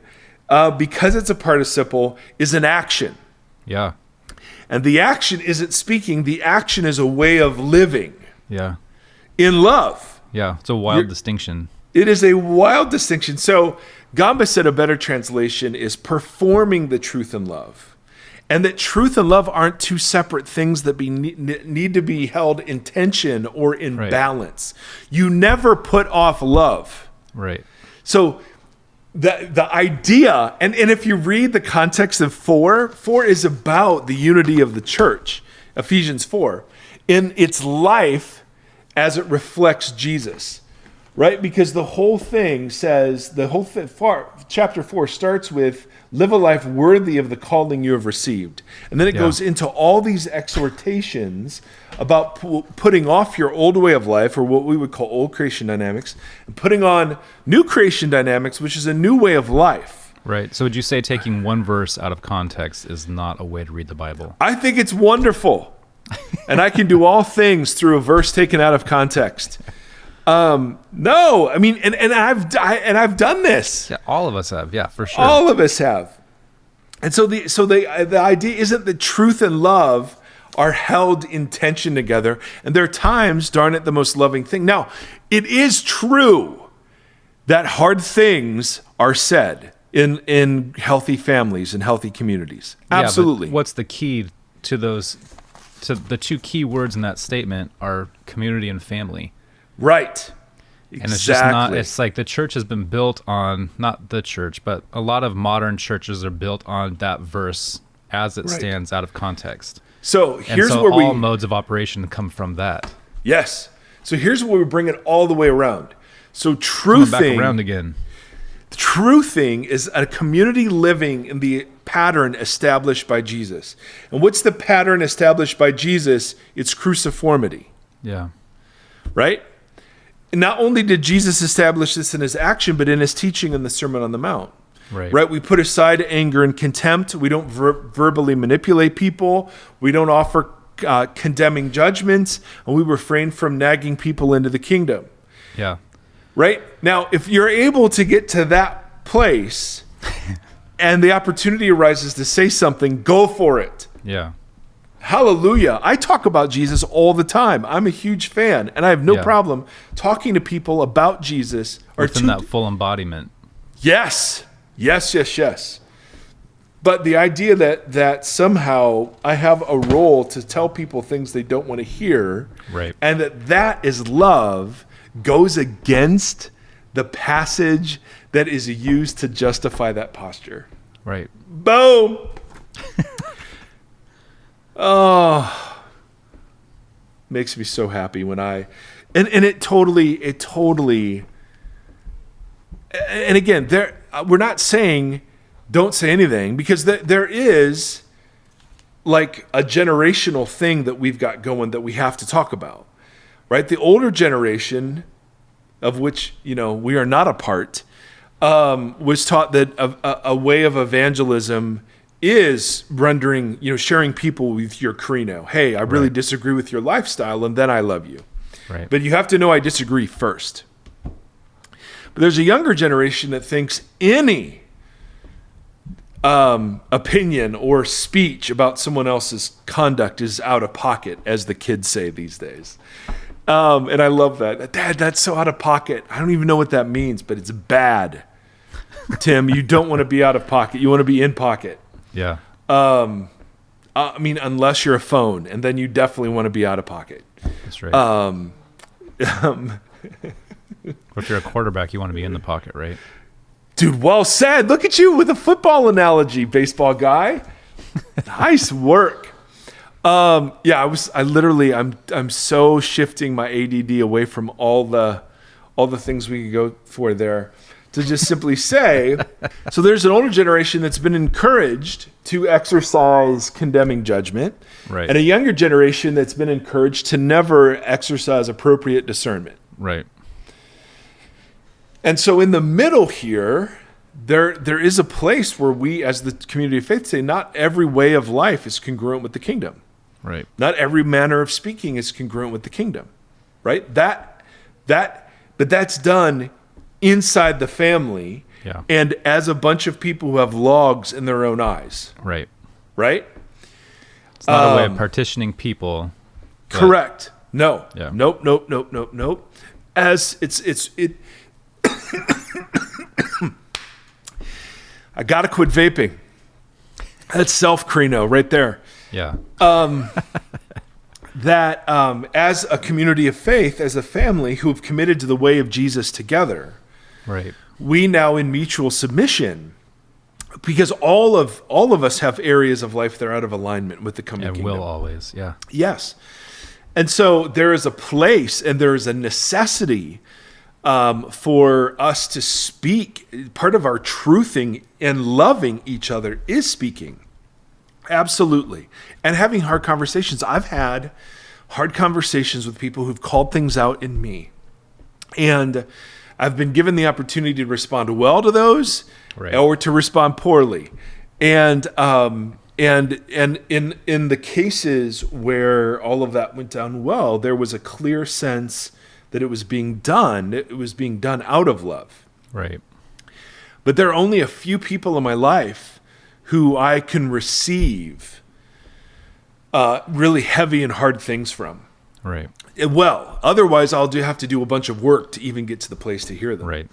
because it's a participle, is an action. Yeah. And the action isn't speaking. The action is a way of living. Yeah. In love. Yeah, it's a wild distinction. It is a wild distinction. So Gambus said a better translation is performing the truth in love. And that truth and love aren't two separate things that need to be held in tension or in balance. You never put off love. Right. So the idea, and if you read the context of 4 is about the unity of the church, Ephesians 4, in its life as it reflects Jesus, right? Because the whole thing says, chapter 4 starts with, live a life worthy of the calling you have received. And then it goes into all these exhortations about putting off your old way of life, or what we would call old creation dynamics, and putting on new creation dynamics, which is a new way of life. Right. So would you say taking one verse out of context is not a way to read the Bible? I think it's wonderful. And I can do all things through a verse taken out of context. No, I mean, and I've done this. Yeah, all of us have. Yeah, for sure. All of us have. And so the idea isn't that truth and love are held in tension together. And there are times, darn it, the most loving thing. Now, it is true that hard things are said in healthy families and healthy communities. Absolutely. Yeah, but what's the key to those? To the two key words in that statement are community and family. Right. And it's just not, it's like the church has been built on, not the church, but a lot of modern churches are built on that verse as it stands out of context. So here's where all modes of operation come from that. Yes. So here's where we bring it all the way around. So back around again. Truthing is a community living in the pattern established by Jesus. And what's the pattern established by Jesus? It's cruciformity. Yeah. Right? And not only did Jesus establish this in his action, but in his teaching in the Sermon on the Mount. Right? We put aside anger and contempt. We don't verbally manipulate people. We don't offer condemning judgments. And we refrain from nagging people into the kingdom. Yeah. Right? Now, if you're able to get to that place and the opportunity arises to say something, go for it. Yeah. Hallelujah. I talk about Jesus all the time. I'm a huge fan, and I have no problem talking to people about Jesus. Within that full embodiment. Yes. But the idea that somehow I have a role to tell people things they don't want to hear, and that is love, goes against the passage that is used to justify that posture. Right. Boom. Oh, makes me so happy when and it totally, and again, we're not saying don't say anything, because there is like a generational thing that we've got going that we have to talk about, right? The older generation, of which, we are not a part, was taught that a way of evangelism is rendering, sharing people with your credo. Hey, I really disagree with your lifestyle, and then I love you. Right. But you have to know I disagree first. But there's a younger generation that thinks any opinion or speech about someone else's conduct is out of pocket, as the kids say these days. And I love that. Dad, that's so out of pocket. I don't even know what that means, but it's bad. Tim, you don't want to be out of pocket. You want to be in pocket. Yeah. I mean, unless you're a phone, and then you definitely want to be out of pocket. That's right. If you're a quarterback, you want to be in the pocket, right? Dude, well said. Look at you with a football analogy, baseball guy. Nice work. I'm so shifting my ADD away from all the things we could go for there, to just simply say, so there's an older generation that's been encouraged to exercise condemning judgment, right, and a younger generation that's been encouraged to never exercise appropriate discernment. Right. And so in the middle here, there is a place where we, as the community of faith, say not every way of life is congruent with the kingdom. Right. Not every manner of speaking is congruent with the kingdom. Right? But that's done inside the family, and as a bunch of people who have logs in their own eyes. Right. Right? It's not a way of partitioning people. Correct. No. Yeah. Nope. As it I gotta quit vaping. That's self-crino right there. Yeah. That as a community of faith, as a family who have committed to the way of Jesus together, Right. we now in mutual submission, because all of us have areas of life that are out of alignment with the coming And kingdom. will always. Yeah. Yes. And so there is a place and there is a necessity for us to speak. Part of our truthing and loving each other is speaking. Absolutely. And having hard conversations. I've had hard conversations with people who've called things out in me. And I've been given the opportunity to respond well to those, Right. or to respond poorly. And in the cases where all of that went down well, there was a clear sense that it was being done. It was being done out of love. Right. But there are only a few people in my life who I can receive really heavy and hard things from. Right. Well, otherwise I'll have to do a bunch of work to even get to the place to hear them. Right.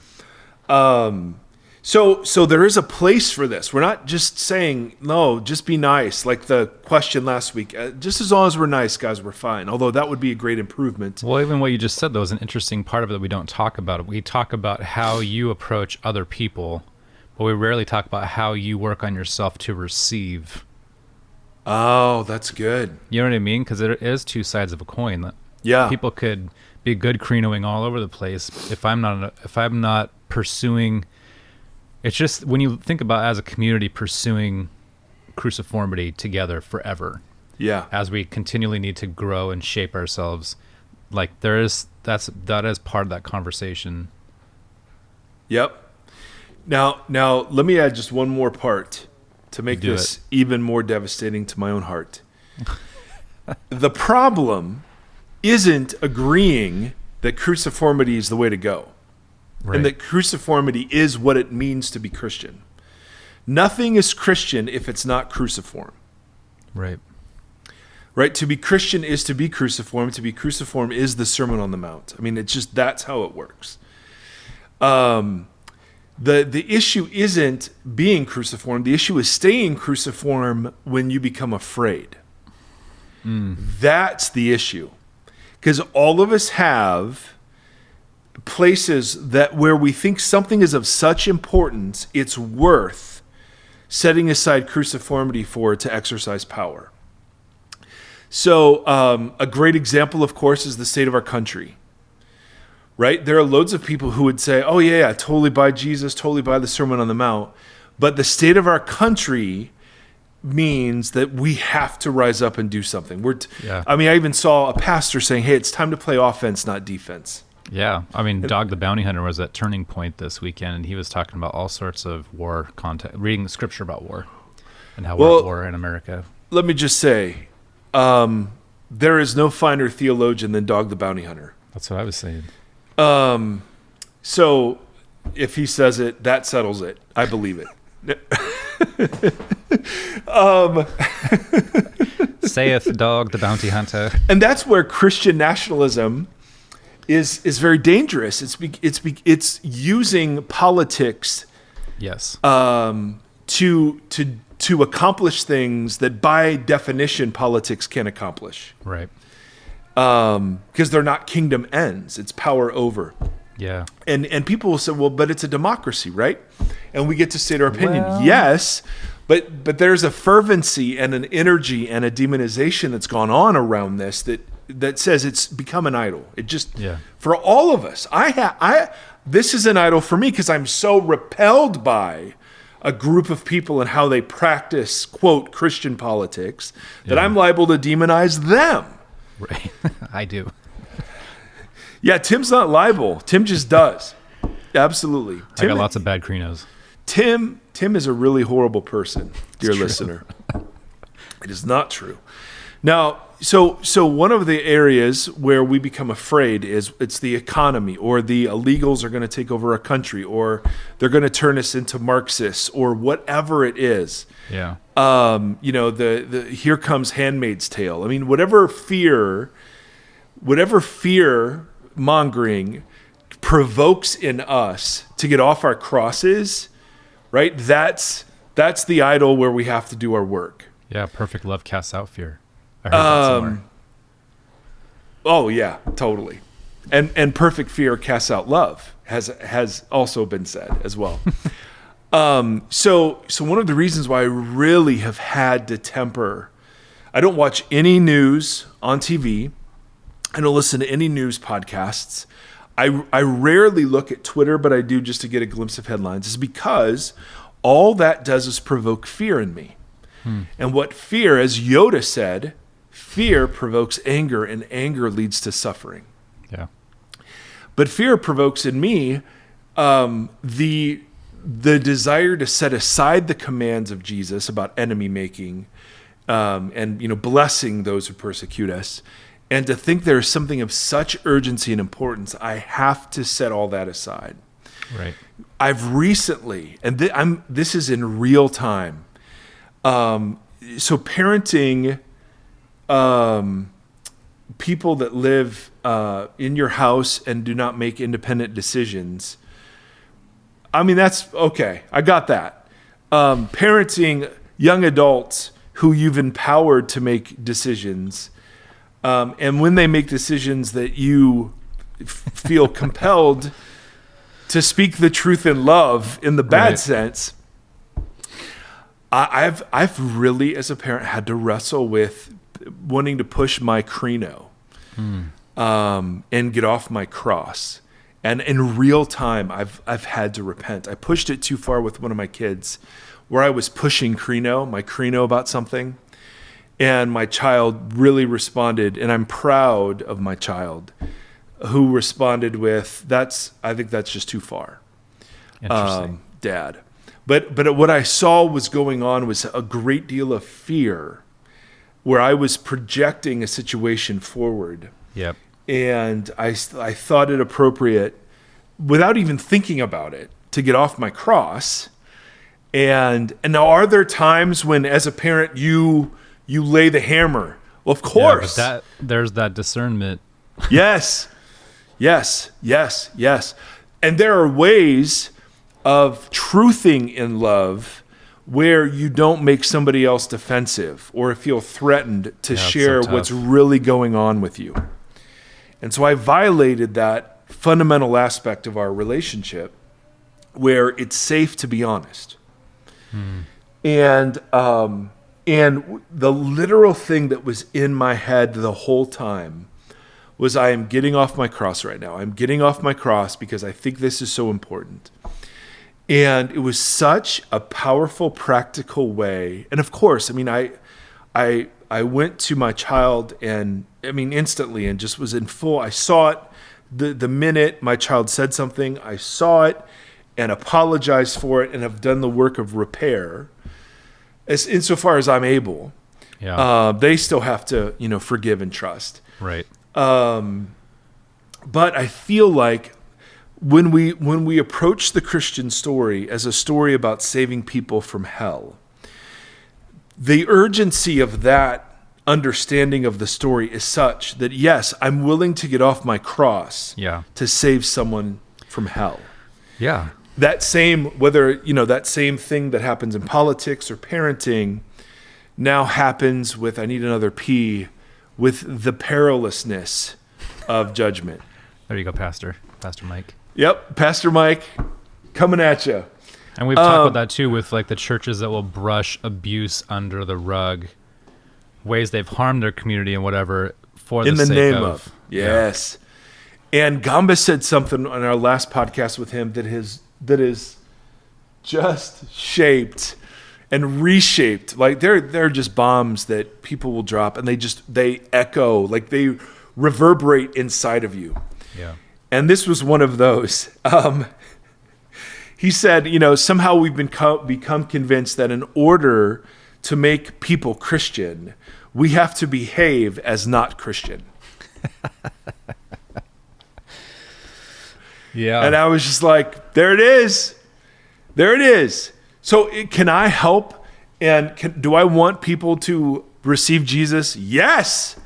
So there is a place for this. We're not just saying, no, just be nice. Like the question last week, just as long as we're nice, guys, we're fine. Although that would be a great improvement. Well, even what you just said, though, is an interesting part of it that we don't talk about. We talk about how you approach other people, but we rarely talk about how you work on yourself to receive. Oh, that's good. You know what I mean? Because there is two sides of a coin. Yeah. People could be good crinoing all over the place. If I'm not pursuing, it's just when you think about as a community pursuing cruciformity together forever. Yeah. As we continually need to grow and shape ourselves, like that is part of that conversation. Yep. Now let me add just one more part to make this even more devastating to my own heart. The problem isn't agreeing that cruciformity is the way to go. Right. And that cruciformity is what it means to be Christian. Nothing is Christian if it's not cruciform. Right. Right? To be Christian is to be cruciform. To be cruciform is the Sermon on the Mount. I mean, it's just, that's how it works. The issue isn't being cruciform. The issue is staying cruciform when you become afraid. That's the issue. Because all of us have places that where we think something is of such importance, it's worth setting aside cruciformity for to exercise power. So a great example, of course, is the state of our country. Right? There are loads of people who would say, oh, yeah, totally buy Jesus, totally buy the Sermon on the Mount. But the state of our country means that we have to rise up and do something. I mean, I even saw a pastor saying, hey, it's time to play offense, not defense. Yeah. I mean, Dog the Bounty Hunter was at Turning Point this weekend, and he was talking about all sorts of war content, reading scripture about war and how we're at war in America. Let me just say, there is no finer theologian than Dog the Bounty Hunter. That's what I was saying. So if he says it, that settles it. I believe it. Saith Dog the Bounty Hunter. And that's where Christian nationalism is very dangerous. It's using politics, Yes. to accomplish things that by definition politics can accomplish. Right. Because they're not kingdom ends. It's power over. Yeah. And people will say, well, but it's a democracy, right? And we get to state our opinion. Well, yes, but there's a fervency and an energy and a demonization that's gone on around this that says it's become an idol. It just, for all of us, this is an idol for me because I'm so repelled by a group of people and how they practice, quote, Christian politics, that I'm liable to demonize them. Right. I do. Yeah, Tim's not liable. Tim just does. Absolutely. I got lots of bad crinos. Tim is a really horrible person, dear listener. It is not true. Now, so one of the areas where we become afraid is it's the economy, or the illegals are going to take over our country, or they're going to turn us into Marxists, or whatever it is. Yeah. The here comes Handmaid's Tale. I mean, whatever fear mongering provokes in us to get off our crosses, right? That's That's the idol where we have to do our work. Yeah, perfect love casts out fear. I heard that somewhere. Oh yeah, totally. And perfect fear casts out love has also been said as well. So one of the reasons why I really have had to temper, I don't watch any news on TV. I don't listen to any news podcasts. I rarely look at Twitter, but I do just to get a glimpse of headlines, is because all that does is provoke fear in me. And what fear, as Yoda said, fear provokes anger, and anger leads to suffering. Yeah. But fear provokes in me the desire to set aside the commands of Jesus about enemy making and blessing those who persecute us, and to think there is something of such urgency and importance, I have to set all that aside. Right. I've recently, and this is in real time. So parenting people that live in your house and do not make independent decisions. I mean, that's okay. I got that. Parenting young adults who you've empowered to make decisions. And when they make decisions that you feel compelled to speak the truth in love in the bad sense, I've really, as a parent, had to wrestle with wanting to push my credo and get off my cross. And in real time, I've had to repent. I pushed it too far with one of my kids, where I was pushing my credo about something, and my child really responded, and I'm proud of my child, who responded with, I think that's just too far, Dad. But what I saw was going on was a great deal of fear, where I was projecting a situation forward. Yep. And I thought it appropriate, without even thinking about it, to get off my cross. And now, are there times when, as a parent, you lay the hammer? Well, of course. Yeah, but there's that discernment. Yes. And there are ways of truthing in love where you don't make somebody else defensive or feel threatened to share what's really going on with you. And so I violated that fundamental aspect of our relationship, where it's safe to be honest. And the literal thing that was in my head the whole time was, I am getting off my cross right now. I'm getting off my cross because I think this is so important. And it was such a powerful, practical way. And of course, I mean, I went to my child, and instantly, and just was in full. I saw it the minute my child said something. I saw it and apologized for it, and have done the work of repair insofar as I'm able. Yeah. They still have to, forgive and trust. Right. But I feel like when we approach the Christian story as a story about saving people from hell, the urgency of that understanding of the story is such that, yes, I'm willing to get off my cross to save someone from hell. Yeah. That same, that same thing that happens in politics or parenting now happens with, I need another P, with the perilousness of judgment. There you go, Pastor Mike. Yep, Pastor Mike, coming at you. And we've talked about that too, with like the churches that will brush abuse under the rug, ways they've harmed their community and whatever for the sake name of. Yes. Yeah. And Gamba said something on our last podcast with him that is just shaped and reshaped. Like they're just bombs that people will drop, and they echo, like they reverberate inside of you. Yeah. And this was one of those. He said, somehow we've become convinced that in order to make people Christian, we have to behave as not Christian. Yeah. And I was just like, there it is. There it is. So can I help? And do I want people to receive Jesus? Yes.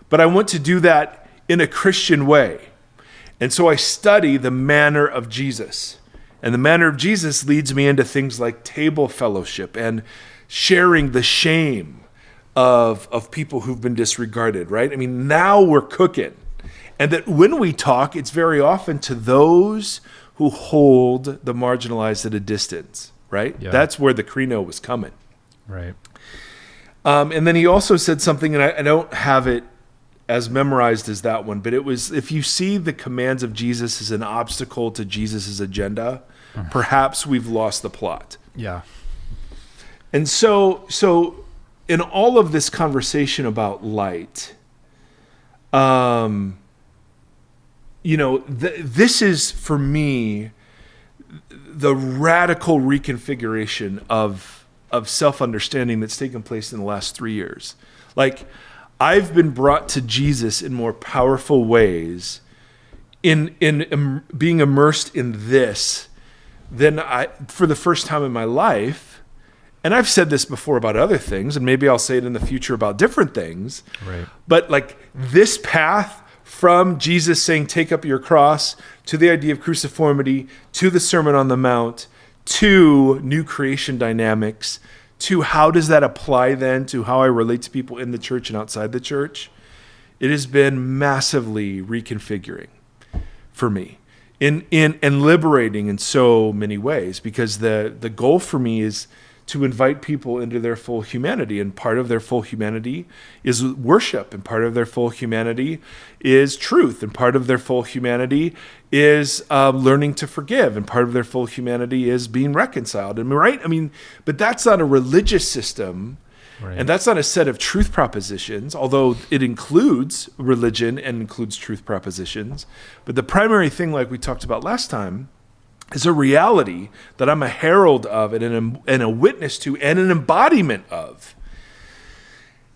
But I want to do that in a Christian way. And so I study the manner of Jesus. And the manner of Jesus leads me into things like table fellowship and sharing the shame of people who've been disregarded, right? I mean, now we're cooking. And that when we talk, it's very often to those who hold the marginalized at a distance, right? Yeah. That's where the Crino was coming. Right. And then he also said something, and I don't have it as memorized as that one, but it was, if you see the commands of Jesus as an obstacle to Jesus's agenda, perhaps we've lost the plot. Yeah. And so in all of this conversation about light, this is, for me, the radical reconfiguration of self-understanding that's taken place in the last 3 years. Like, I've been brought to Jesus in more powerful ways in being immersed in this than for the first time in my life. And I've said this before about other things, and maybe I'll say it in the future about different things. Right. But like this path from Jesus saying, take up your cross, to the idea of cruciformity, to the Sermon on the Mount, to new creation dynamics, to how does that apply then to how I relate to people in the church and outside the church, it has been massively reconfiguring for me and liberating in so many ways, because the goal for me is to invite people into their full humanity. And part of their full humanity is worship. And part of their full humanity is truth. And part of their full humanity is learning to forgive. And part of their full humanity is being reconciled. Right? I mean, but that's not a religious system. Right. And that's not a set of truth propositions, although it includes religion and includes truth propositions. But the primary thing, like we talked about last time, is a reality that I'm a herald of and a witness to and an embodiment of.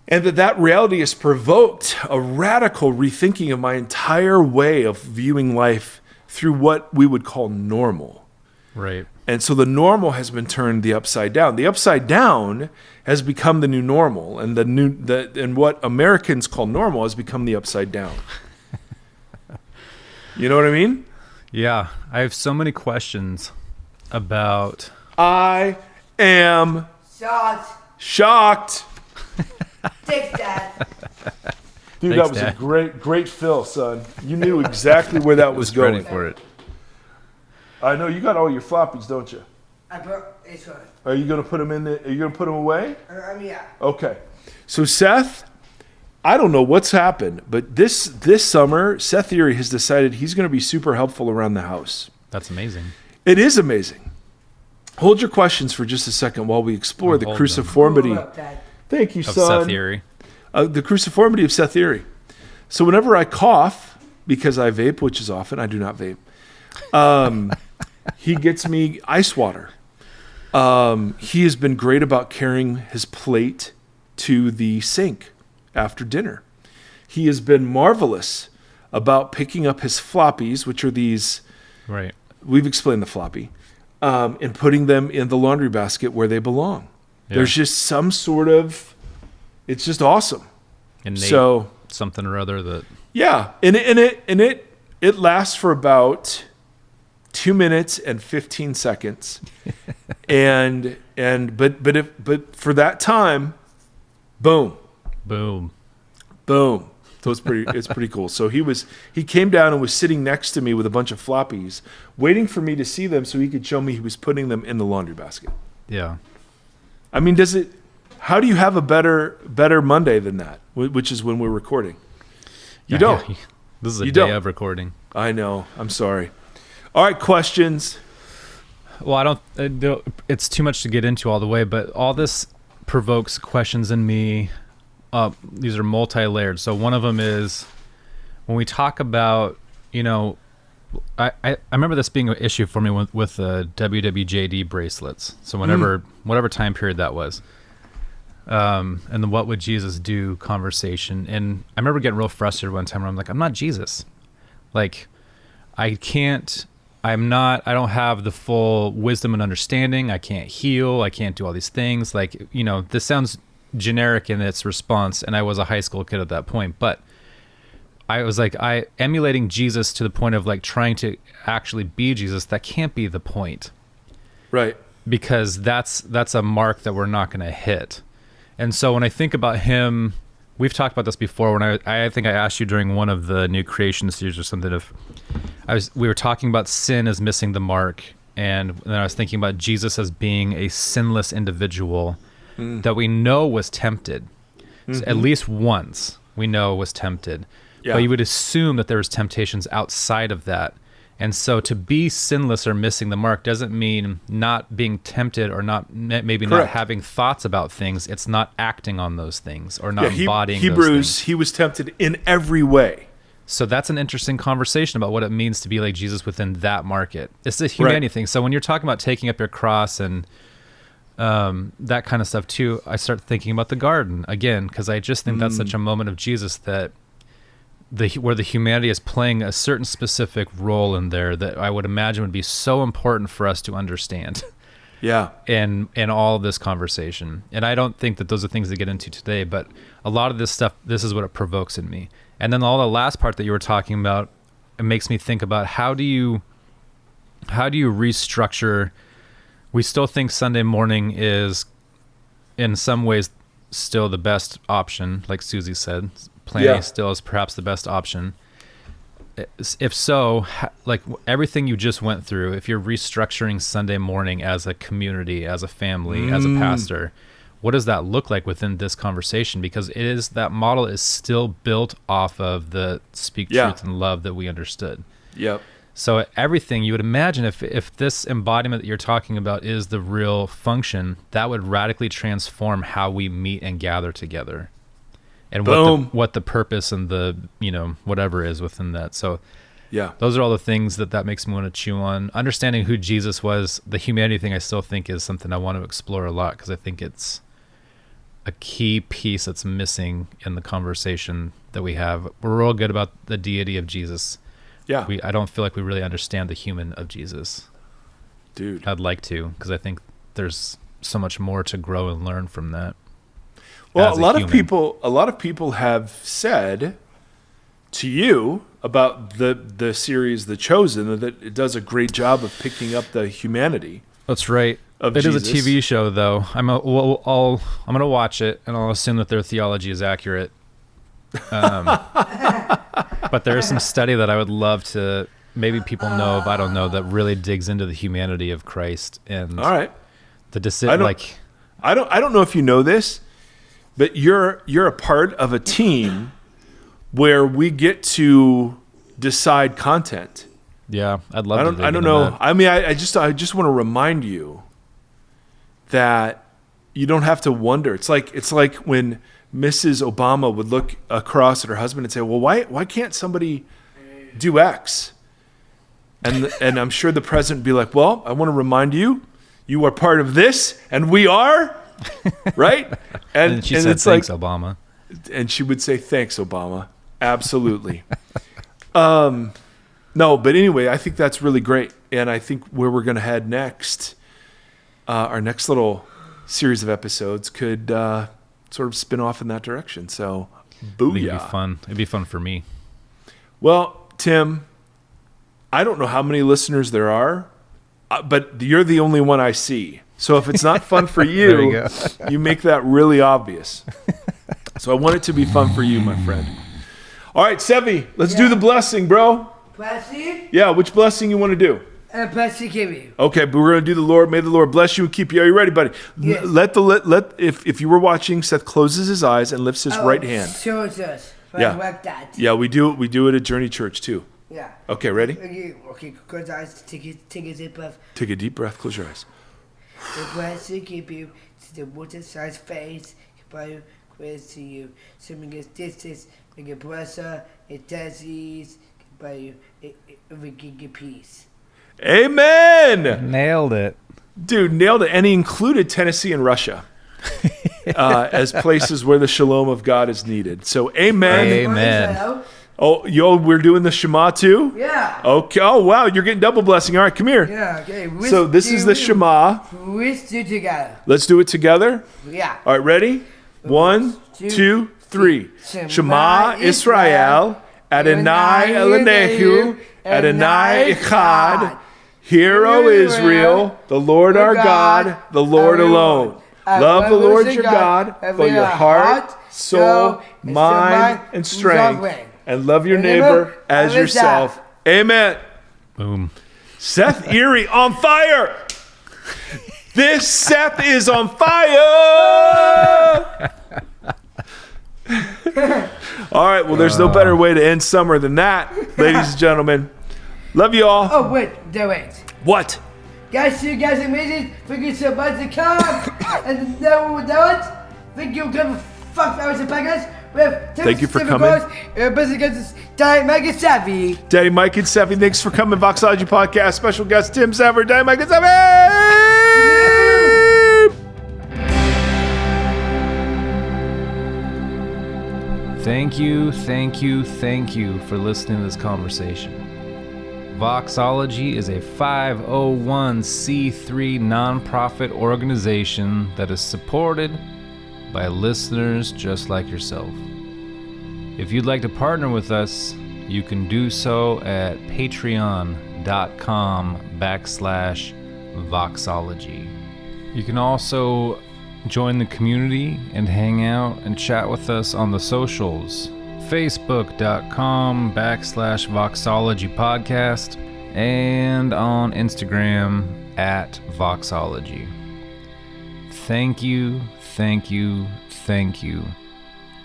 And that reality has provoked a radical rethinking of my entire way of viewing life through what we would call normal. Right. And so the normal has been turned the upside down. The upside down has become the new normal, and and what Americans call normal has become the upside down. You know what I mean? Yeah, I have so many questions about... I am shocked. Thanks, Dad. Dude, Thanks, that was Dad. a great fill, son. You knew exactly where that was going. ready for it. I know you got all your floppies, don't you? It's fine. Are you going to put them in Are you going to put them away? Yeah. Okay. So Seth, I don't know what's happened, but this summer, Seth Erre has decided he's going to be super helpful around the house. That's amazing. It is amazing. Hold your questions for just a second while we explore the Hold them. cruciformity. Hold up, Dad. Thank you, Of son. Seth Erre. The cruciformity of Seth Erre. So whenever I cough, because I vape, which is often, I do not vape, he gets me ice water. He has been great about carrying his plate to the sink after dinner. He has been marvelous about picking up his floppies, which are these, Right. we've explained the floppy, and putting them in the laundry basket where they belong. Yeah. There's just some sort of, it's just awesome. Innate So something or other that... yeah, and it lasts for about 2 minutes and 15 seconds, but for that time, boom. Boom. So it's pretty cool. So he came down and was sitting next to me with a bunch of floppies, waiting for me to see them so he could show me he was putting them in the laundry basket. Yeah. I mean, how do you have a better Monday than that, which is when we're recording? You don't. Yeah. This is a You day don't. of recording. I know. I'm sorry. All right, questions. Well, I don't... it's too much to get into all the way, but all this provokes questions in me. These are multi-layered. So one of them is when we talk about, I remember this being an issue for me with the WWJD bracelets. So whatever time period that was, and the what would Jesus do conversation. And I remember getting real frustrated one time where I'm like, I'm not Jesus. Like, I don't have the full wisdom and understanding. I can't heal. I can't do all these things. Like, this sounds generic in its response, and I was a high school kid at that point. But I was like, emulating Jesus to the point of like trying to actually be Jesus. That can't be the point. Right. Because that's a mark that we're not going to hit. And so when I think about him, we've talked about this before. When I think I asked you during one of the New Creation series or something, we were talking about sin as missing the mark, and then I was thinking about Jesus as being a sinless individual that we know was tempted. So at least once we know was tempted. Yeah. But you would assume that there was temptations outside of that. And so to be sinless or missing the mark doesn't mean not being tempted or maybe not having thoughts about things. It's not acting on those things or not embodying Hebrews, those things. He was tempted in every way. So that's an interesting conversation about what it means to be like Jesus within that market. It's the humanity thing. So when you're talking about taking up your cross and that kind of stuff too, I start thinking about the garden again, because I just think that's such a moment of Jesus that where the humanity is playing a certain specific role in there that I would imagine would be so important for us to understand. Yeah. In all of this conversation. And I don't think that those are things to get into today, but a lot of this stuff, this is what it provokes in me. And then all the last part that you were talking about, it makes me think about how do you restructure. We still think Sunday morning is in some ways still the best option, like Susie said. Planning still is perhaps the best option. If so, like everything you just went through, if you're restructuring Sunday morning as a community, as a family, as a pastor, what does that look like within this conversation? Because that model is still built off of the speak truth and love that we understood. Yep. So everything you would imagine, if this embodiment that you're talking about is the real function, that would radically transform how we meet and gather together. And what the purpose and the, whatever is within that. So those are all the things that makes me want to chew on. Understanding who Jesus was, the humanity thing I still think is something I want to explore a lot, because I think it's a key piece that's missing in the conversation that we have. We're real good about the deity of Jesus. Yeah. I don't feel like we really understand the human of Jesus. Dude. I'd like to, because I think there's so much more to grow and learn from that. Well, a lot of people have said to you about the series The Chosen that it does a great job of picking up the humanity. That's right. It is a TV show, though. I'm going to watch it, and I'll assume that their theology is accurate. But there is some study that I would love to maybe people know of, I don't know, that really digs into the humanity of Christ and all right. I don't know if you know this, but you're a part of a team where we get to decide content. Yeah, I'd love to. I don't know. That. I mean, I just want to remind you that you don't have to wonder. It's like when Mrs. Obama would look across at her husband and say, "Well, why can't somebody do X?" And I'm sure the president would be like, "Well, I want to remind you, you are part of this, and we are." Right? And she said, "Thanks, Obama." And she would say, "Thanks, Obama." Absolutely. No, but anyway, I think that's really great. And I think where we're going to head next, our next little series of episodes could sort of spin off in that direction. So, booyah. It'd be fun. It'd be fun for me. Well, Tim, I don't know how many listeners there are, but you're the only one I see. So if it's not fun for you, you make that really obvious. So I want it to be fun for you, my friend. All right, Sevi, let's do the blessing, bro. Blessing? Yeah, which blessing you want to do? Blessing give you. Okay, but we're going to do the Lord. May the Lord bless you and keep you. Are you ready, buddy? Yes. If you were watching, Seth closes his eyes and lifts his right hand. Shows us. Like that. Yeah, we do it at Journey Church too. Yeah. Okay, ready? Okay, close your eyes. Take a deep breath. Take a deep breath. Close your eyes. The blessing give you to the water-sized face by grace to you. Swimming as distance, make a blesser, a disease, by you, we give you peace. Amen. Nailed it. Dude, nailed it. And he included Tennessee and Russia as places where the shalom of God is needed. So, amen. Amen. Oh, we're doing the Shema too? Yeah. Okay. Oh, wow. You're getting double blessing. All right, come here. Yeah, okay. So this is the Shema. Let's do it together. Let's do it together? Yeah. All right, ready? 1, 2, 3. Shema Israel, Adonai Eloheinu, Adonai Echad. Hear, O Israel, the Lord our God, the Lord alone. Love the Lord your God for your heart, soul, mind, and strength. And love your neighbor as yourself. Amen. Boom. Seth Erre on fire. This Seth is on fire. All right, well, there's no better way to end summer than that, ladies and gentlemen. Love you all. Oh, wait. What? Guys, you guys are amazing. Thank you so much for coming. And now we're done. Thank you for fuck hours of podcast. Thank you for coming. Daddy Mike and Savvy. Daddy Mike and Savvy, thanks for coming. Voxology Podcast. Special guest Tim Stafford. Daddy Mike and Savvy. Thank you for listening to this conversation. Voxology is a 501c3 nonprofit organization that is supported by listeners just like yourself. If you'd like to partner with us, you can do so at patreon.com/Voxology. You can also join the community and hang out and chat with us on the socials. Facebook.com/Voxology Podcast and on Instagram @Voxology. Thank you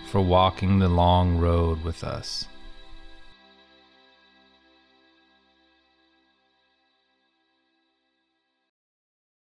for walking the long road with us.